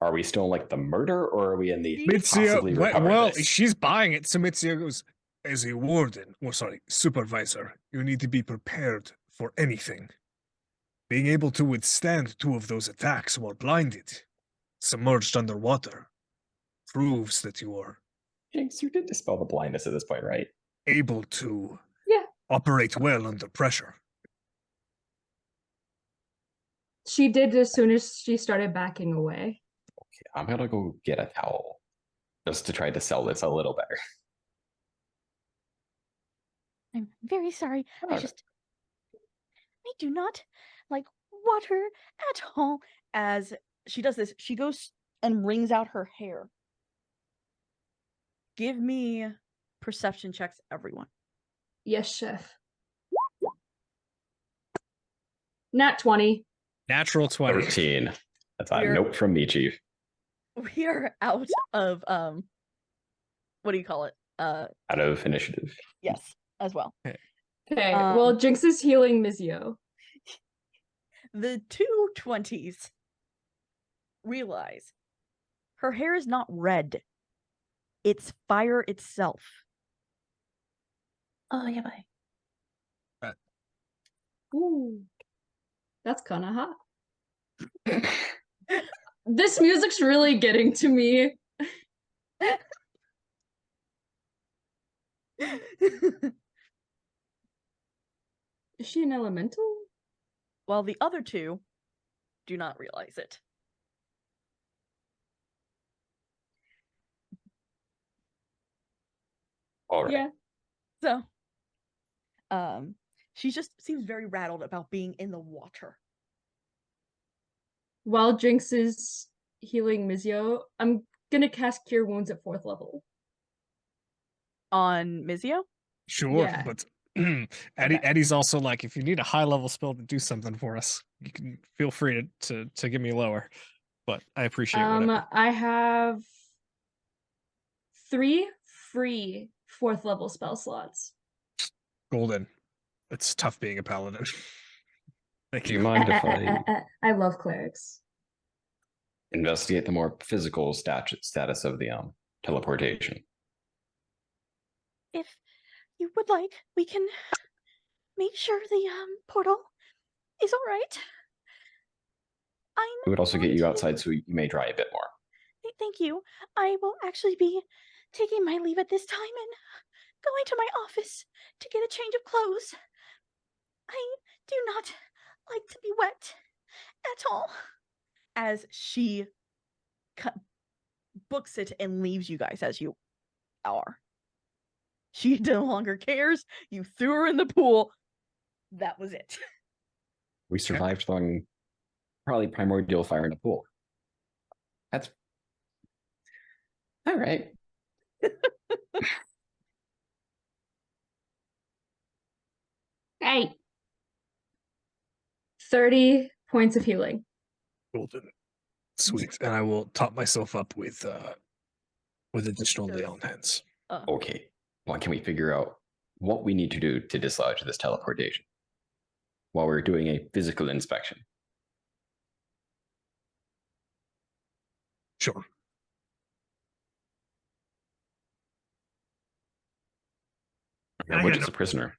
Are we still like the murder, or are we in the possibly recover well, this? she's buying it. So Mitsuya goes, as a warden, or sorry, supervisor, you need to be prepared for anything. Being able to withstand 2 of those attacks while blinded, submerged underwater, proves that you are Jinx, you did dispel the blindness at this point, right? able to Yeah. operate well under pressure. She did as soon as she started backing away. Okay, I'm gonna go get a towel just to try to sell this a little better. I'm very sorry. Okay. I do not like water at all. As she does this, she goes and wrings out her hair. Give me perception checks, everyone. Yes, chef. Nat 20. Natural 20. 13. That's a We're- note from me, Chief. We are out of what do you call it? Out of initiative. Yes, as well. Okay, Um, well, Jinx is healing Mizio. The 2 20s realize her hair is not red. It's fire itself. Oh, yeah, bye. Ooh. That's kind of hot. This music's really getting to me. Is she an elemental? While the other 2 do not realize it. All right. Yeah. So, She just seems very rattled about being in the water. While Jinx is healing Mizio, I'm gonna cast Cure Wounds at 4th level. On Mizio? Sure, Yeah. but Okay. Eddie's also like, if you need a high level spell to do something for us, you can feel free to give me lower. But I appreciate whatever. I have 3 free 4th level spell slots. Golden. It's tough being a paladin. Thank Do you you. mind if I I love clerics. investigate the more physical status of the teleportation? If you would like, we can make sure the portal is all right. It would also get you outside, so you may dry a bit more. Thank you. I will actually be taking my leave at this time and going to my office to get a change of clothes. I do not like to be wet at all. As she books it and leaves you guys as you are. She no longer cares. You threw her in the pool. That was it. We survived throwing probably primordial fire in a pool. That's all right. Hey. 30 points of healing. Golden. Sweet. And I will top myself up with additional lay on hands. Okay. Well, can we figure out what we need to do to dislodge this teleportation while we're doing a physical inspection? Sure. Okay, which is a prisoner.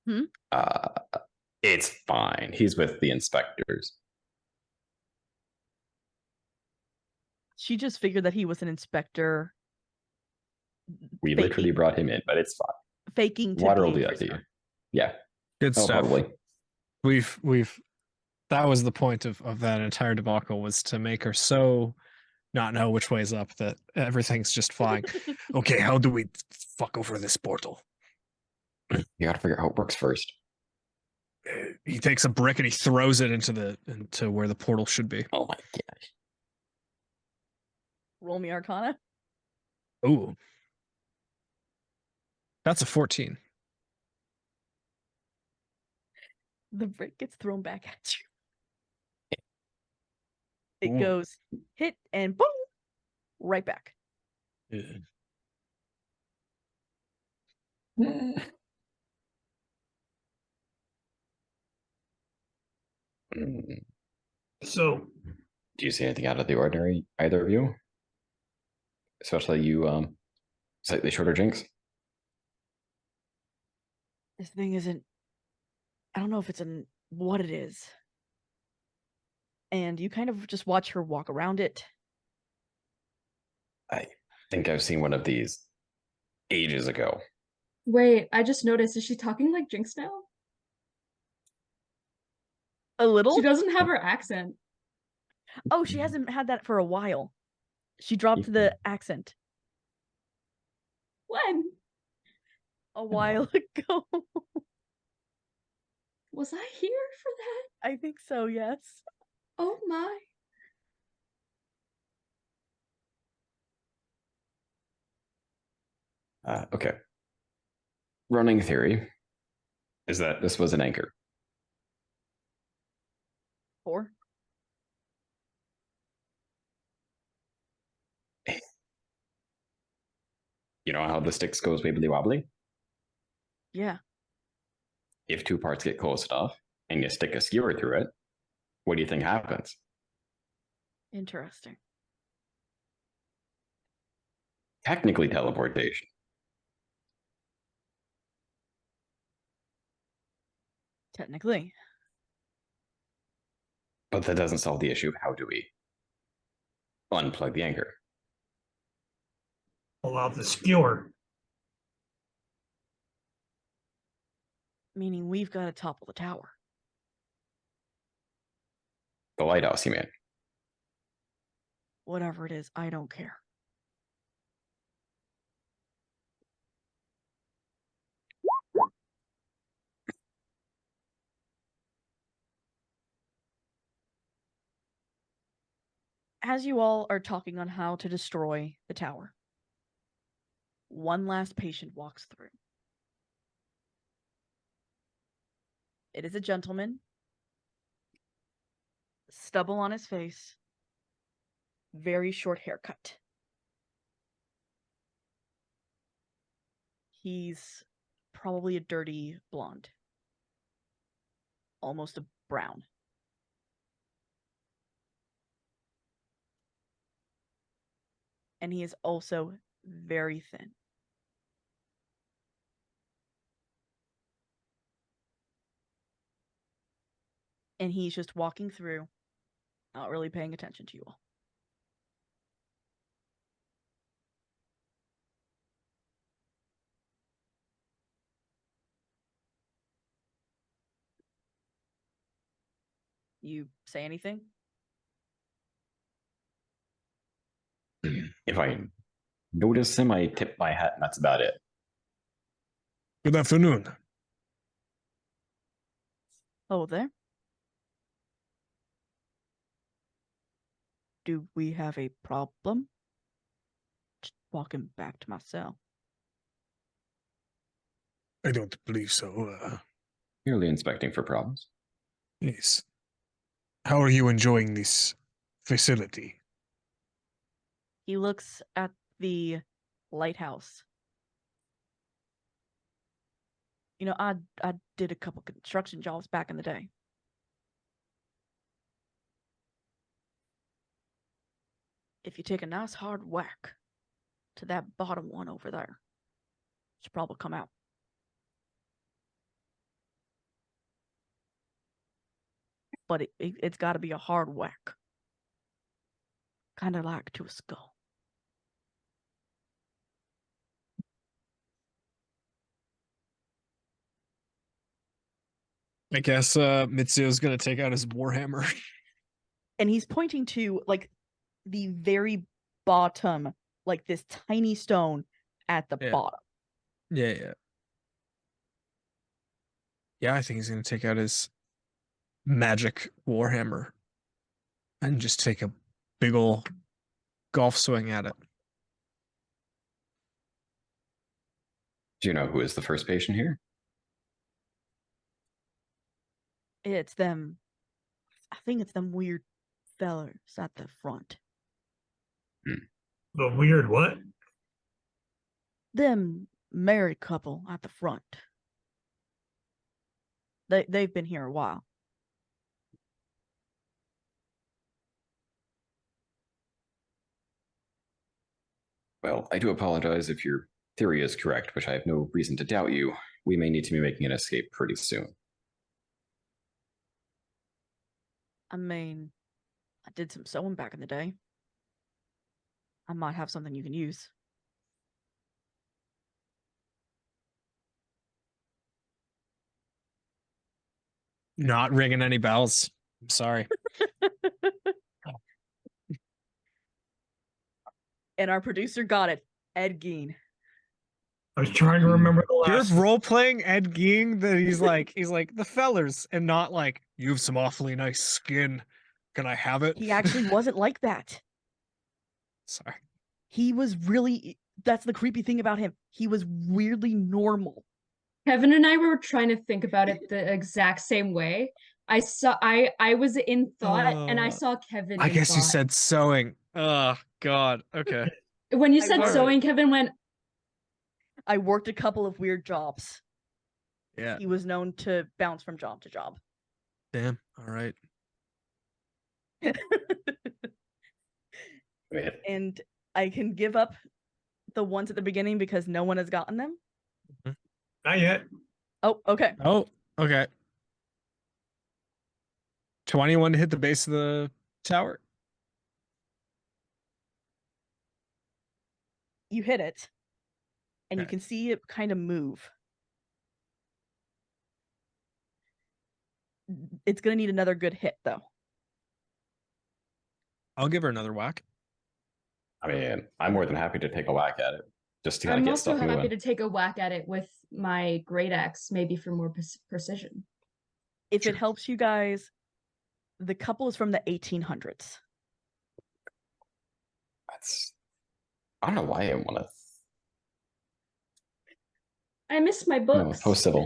Hmm? It's fine. He's with the inspectors. She just figured that he was an inspector. We literally brought him in, but it's fine. Faking to Water be will a do that to you. prisoner. Yeah. Good Oh, stuff. probably. We've that was the point of that entire debacle, was to make her so not know which way is up that everything's just flying. Okay, how do we fuck over this portal? You gotta figure out how it works first. He takes a brick and he throws it into where the portal should be. Oh my gosh. Roll me Arcana. Ooh. That's a 14. The brick gets thrown back at you. It Ooh. goes hit and boom, right back. So Do you see anything out of the ordinary, either of you? Especially you, slightly shorter Jinx. This thing isn't. I don't know if it's what it is. And you kind of just watch her walk around it. I think I've seen one of these ages ago. Wait, I just noticed, is she talking like Jinx now? A little? She doesn't have her accent. Oh, she hasn't had that for a while. She dropped the accent When? a while ago. Was I here for that? I think so, yes. Oh my. Okay. Running theory is that this was an anchor. 4. You know how the sticks goes wibbly wobbly? Yeah. If two parts get close enough and you stick a skewer through it, what do you think happens? Interesting. Technically teleportation. Technically. But that doesn't solve the issue of how do we unplug the anchor. pull out the skewer. Meaning we've got to topple the tower. The lighthouse, you mean? Whatever it is, I don't care. as you all are talking on how to destroy the tower, one last patient walks through. It is a gentleman, stubble on his face, very short haircut. He's probably a dirty blonde, almost a brown. And he is also very thin. And he's just walking through, not really paying attention to you all. You say anything? If I notice him, I tip my hat, and that's about it. Good afternoon. Oh, there. Do we have a problem? Just walking back to my cell. I don't believe so. Merely inspecting for problems. Yes. How are you enjoying this facility? He looks at the lighthouse. You know, I did a couple construction jobs back in the day. If you take a nice hard whack to that bottom one over there, it should probably come out. But it's got to be a hard whack. Kind of like to a skull. I guess Mitsuo's gonna take out his warhammer. And he's pointing to, like, the very bottom, like this tiny stone at the bottom. Yeah. Yeah, I think he's gonna take out his magic warhammer and just take a big ol' golf swing at it. Do you know who is the first patient here? It's them. I think it's them weird fellers at the front. The weird what? Them married couple at the front. They've been here a while. Well, I do apologize if your theory is correct, which I have no reason to doubt you. We may need to be making an escape pretty soon. I mean, I did some sewing back in the day. I might have something you can use. Not ringing any bells. I'm sorry. And our producer got it. Ed Gein. I was trying to remember the You're last. role playing Ed Gein that he's like the fellers and not like you have some awfully nice skin. Can I have it? He actually wasn't like that. Sorry. He was really, that's the creepy thing about him. He was weirdly normal. Kevin and I were trying to think about it the exact same way. I was in thought and I saw Kevin I in guess you thought. said sewing. Oh God. Okay. When you I said worked- sewing, Kevin went, I worked a couple of weird jobs. Yeah. He was known to bounce from job to job. Damn. All right. Wait, And I can give up the ones at the beginning because no one has gotten them. Not yet. Oh, okay. Oh, okay. 21 to hit the base of the tower. You hit it. And you Okay. can see it kind of move. It's going to need another good hit, though. I'll give her another whack. I mean, I'm more than happy to take a whack at it, just to kind of I'm get also stuff happy moving. to take a whack at it with my great axe, maybe for more precision. If Sure. it helps you guys, the couple is from the 1800s. That's. I don't know why I want to. I miss my No, books. post civil.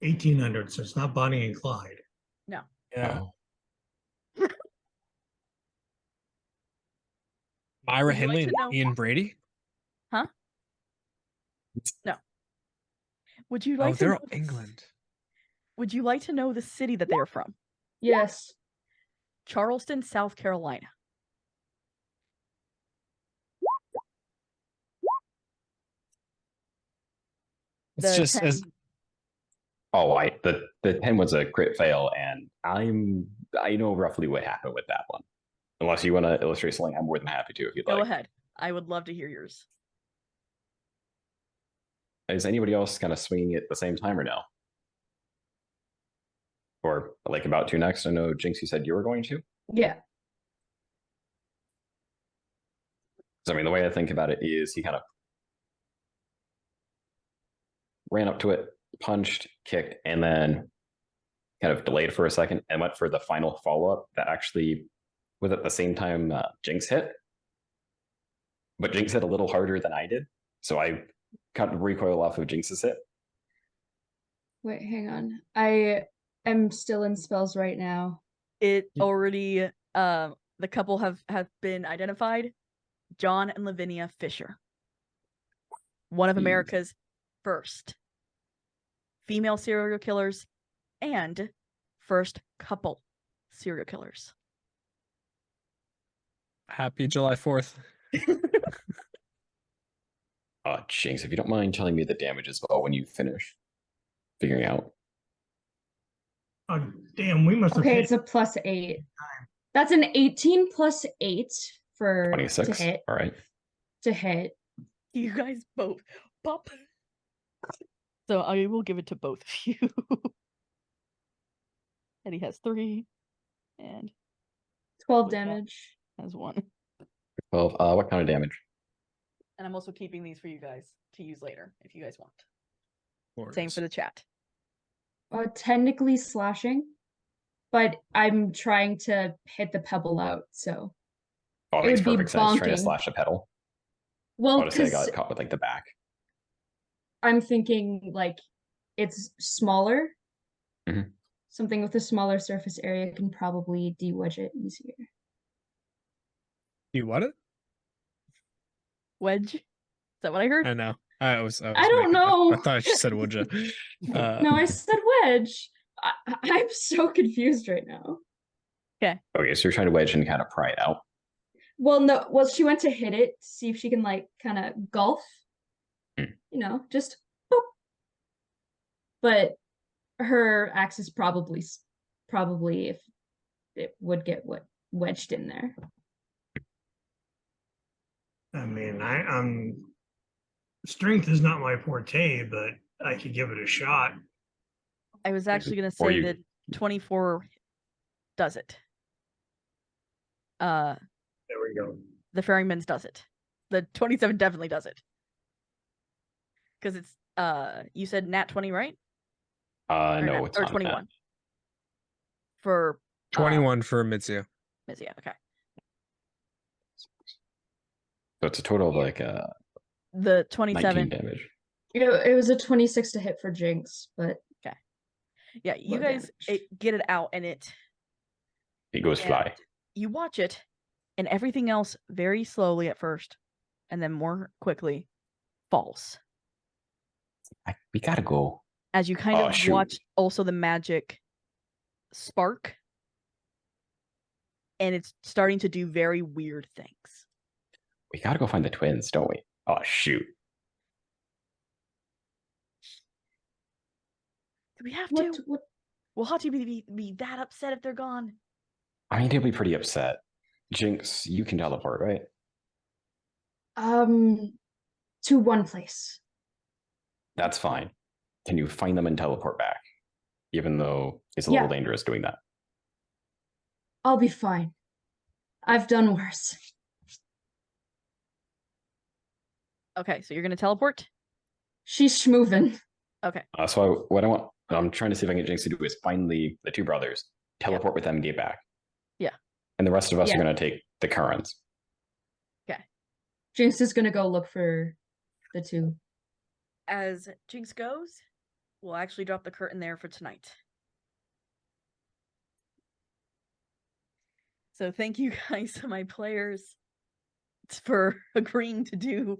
1800, so it's not Bonnie and Clyde. No. Yeah. Oh. Myra Would you like Henley to and know- Ian Brady. Huh? No. Would you Oh, like to they're know all England. Would you like to know the city that they're from? Yes. Charleston, South Carolina. It's The just 10 as Oh, the 10 was a crit fail, and I know roughly what happened with that one. Unless you want to illustrate something, I'm more than happy to if you'd Go like. ahead. I would love to hear yours. Is anybody else kind of swinging it at the same time or no? Or like about to next? I know Jinx, you said you were going to. Yeah. So I mean, the way I think about it is he kind of ran up to it, punched, kicked, and then kind of delayed for a second and went for the final follow up that actually was at the same time Jinx hit. But Jinx hit a little harder than I did. So I cut the recoil off of Jinx's hit. Wait, hang on. I am still in spells right now. It already the couple have been identified. John and Lavinia Fisher. One of Jeez. America's first female serial killers and first couple serial killers. happy July 4th. Jinx, if you don't mind telling me the damage as well when you finish figuring out. Oh, damn, we must have Okay, hit. it's a +8. That's an 18 plus 8 for 26. to hit. All right. To hit. You guys both pop. So I will give it to both of you. And he has 3 and 12 With that. damage. has 1. 12. What kind of damage? And I'm also keeping these for you guys to use later if you guys want. Of Same course. for the chat. Technically slashing, but I'm trying to hit the pebble out, so. Oh, it It makes would be perfect sense trying to bonking. slash a pedal. Well, I'll just say I got because caught with like the back. I'm thinking like it's smaller. Mhm. Something with a smaller surface area can probably de-wedge it easier. You what? It? Wedge. Is that what I heard? I know. I was I don't making it. know. I thought you said would you? No, I said wedge. I'm so confused right now. Okay, so you're trying to wedge and kind of pry it out. Well, no, well, she went to hit it to see if she can like kind of golf, Hmm. you know, just boop. But her axe is probably if it would get wedged in there. I mean, I'm strength is not my forte, but I could give it a shot. I was actually going to Or say you- that 24 does it. There we go. The Ferryman's does it. The 27 definitely does it. Because it's you said nat 20, right? No, it's or not 21. For 21 for Mitsuya. Mizia, okay. So it's a total of like The 19 27. damage. It was a 26 to hit for Jinx, but Yeah, you Low guys get it out and it It goes fly. and you watch it and everything else very slowly at first and then more quickly falls. We gotta go. As you kind Oh, of shoot. watch also the magic spark and it's starting to do very weird things. We gotta go find the twins, don't we? Oh shoot. Do we have what to? what Will Hachi be that upset if they're gone? I mean, he'll be pretty upset. Jinx, you can teleport, right? to one place. That's fine. Can you find them and teleport back? Even though it's a little Yeah. dangerous doing that. I'll be fine. I've done worse. Okay, so you're gonna teleport? She's schmovin'. Okay. So what I want, I'm trying to see if I can get Jinx to do is find the two brothers, teleport with them, and get back. Yeah. And the rest of us Yeah. are going to take the currents. Jinx is gonna go look for the two. As Jinx goes, we'll actually drop the curtain there for tonight. So thank you guys, my players, for agreeing to do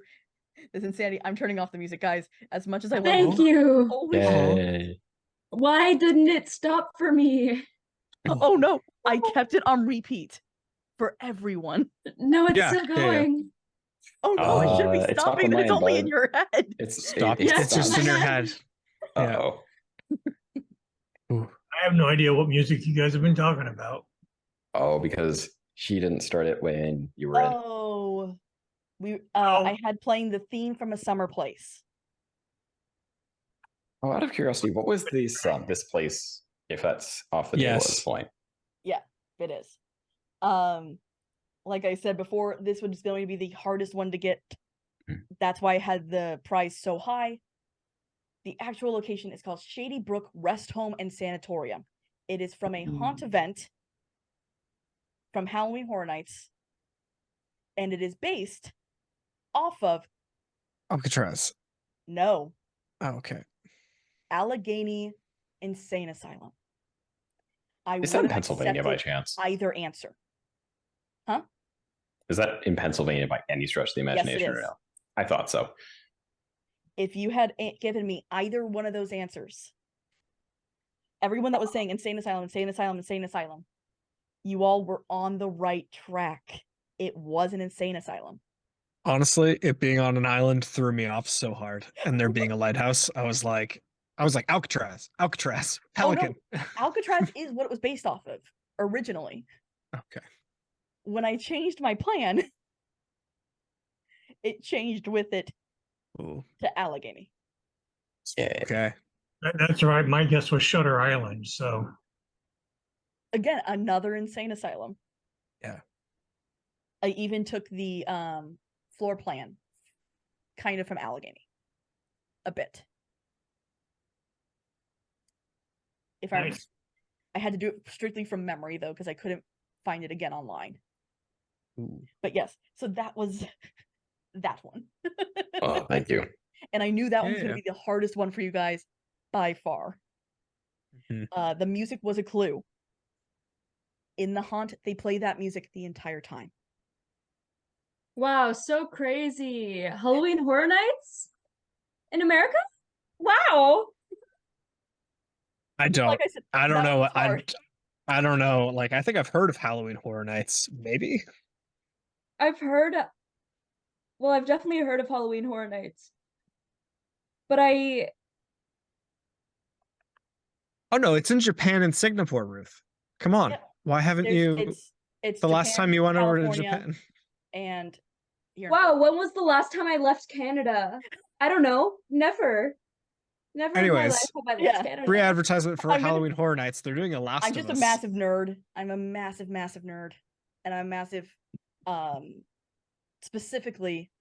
this insanity. I'm turning off the music, guys. As much as I love Thank it. you. Holy shit. Yay. Why didn't it stop for me? Oh no, I kept it on repeat for everyone. No, it's Yeah, still yeah, yeah. going. Oh no, it should be It's stopping, on but it's mine, only bud. in your head. Stop. Yeah, It's just in your head. Yeah. Uh-oh. Ooh. I have no idea what music you guys have been talking about. Oh, because she didn't start it when you were in. Oh, Oh. I had playing the theme from A Summer Place. Oh, out of curiosity, what was this place, if that's off the table at this Yes. point? Yeah, it is. Like I said before, this was going to be the hardest one to get. That's why I had the price so high. The actual location is called Shady Brook Rest Home and Sanatorium. It is from a haunt event from Halloween Horror Nights, and it is based off of Alcatraz. no Oh, okay. Allegheny Insane Asylum. I Is that would in have Pennsylvania by accepted chance? either answer. Is that in Pennsylvania by any stretch of the Yes, it imagination or is. no? I thought so. If you had given me either one of those answers, everyone that was saying Insane Asylum, Insane Asylum, Insane Asylum, you all were on the right track. It was an Insane Asylum. Honestly, it being on an island threw me off so hard. And there being a lighthouse, I was like Alcatraz, Pelican. Alcatraz is what it was based off of originally. Okay. When I changed my plan, it changed with it Ooh. to Allegheny. Yeah. Okay. That's right. My guess was Shutter Island. So Again, another Insane Asylum. Yeah. I even took the floor plan kind of from Allegheny. A bit. If nice. I had to do it strictly from memory though, because I couldn't find it again online. Ooh. But yes, so that was that one. Oh, thank you. And I knew that one was going Yeah. to be the hardest one for you guys by far. Mhm. The music was a clue. In the haunt, they play that music the entire time. Wow, so crazy. Halloween Horror Nights in America? Wow. I don't. Like I said, I don't that know. was hard. I don't know. Like, I think I've heard of Halloween Horror Nights. Maybe. I've definitely heard of Halloween Horror Nights. But I Oh no, it's in Japan and Singapore, Ruth. Come on. Yep. Why haven't you? It's The last time you went over to California, Japan. and here in wow, when was the last time I left Canada? I don't know. Never. Never in my life Anyways, have I Yeah. left Canada. free advertisement for I'm gonna- Halloween Horror Nights. They're doing a Last I'm of just Us. a massive nerd. I'm a massive nerd, and I'm a massive, specifically,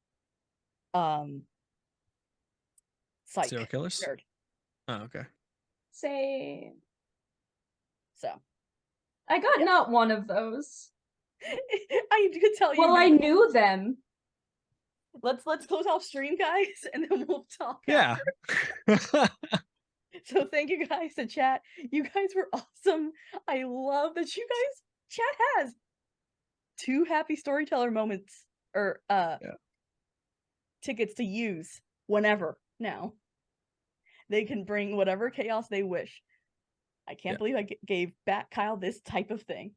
psych Serial killers. nerd. Oh, okay. Say So I got Yeah. not one of those. I could tell you. Well, I knew them. Let's close off stream, guys, and then we'll talk. Yeah. after. So thank you guys to chat. You guys were awesome. I love that you guys chat has 2 happy storyteller moments or tickets to use whenever now. They can bring whatever chaos they wish. I can't believe I gave Bat Kyle this type of thing.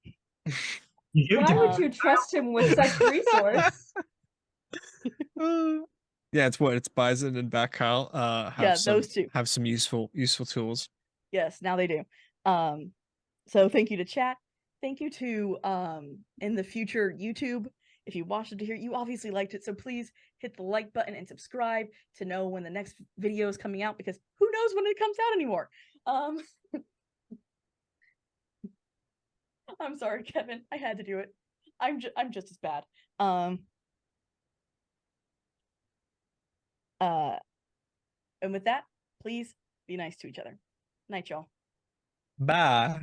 You Why did. would you trust him with such resource? Yeah, it's Bison and Back Kyle. Those two. Have some useful tools. Yes, now they do. So thank you to chat. Thank you to in the future YouTube. If you watched it to here, you obviously liked it. So please hit the like button and subscribe to know when the next video is coming out, because who knows when it comes out anymore. I'm sorry, Kevin. I had to do it. I'm just as bad. And with that, please be nice to each other. Night, y'all. Bye.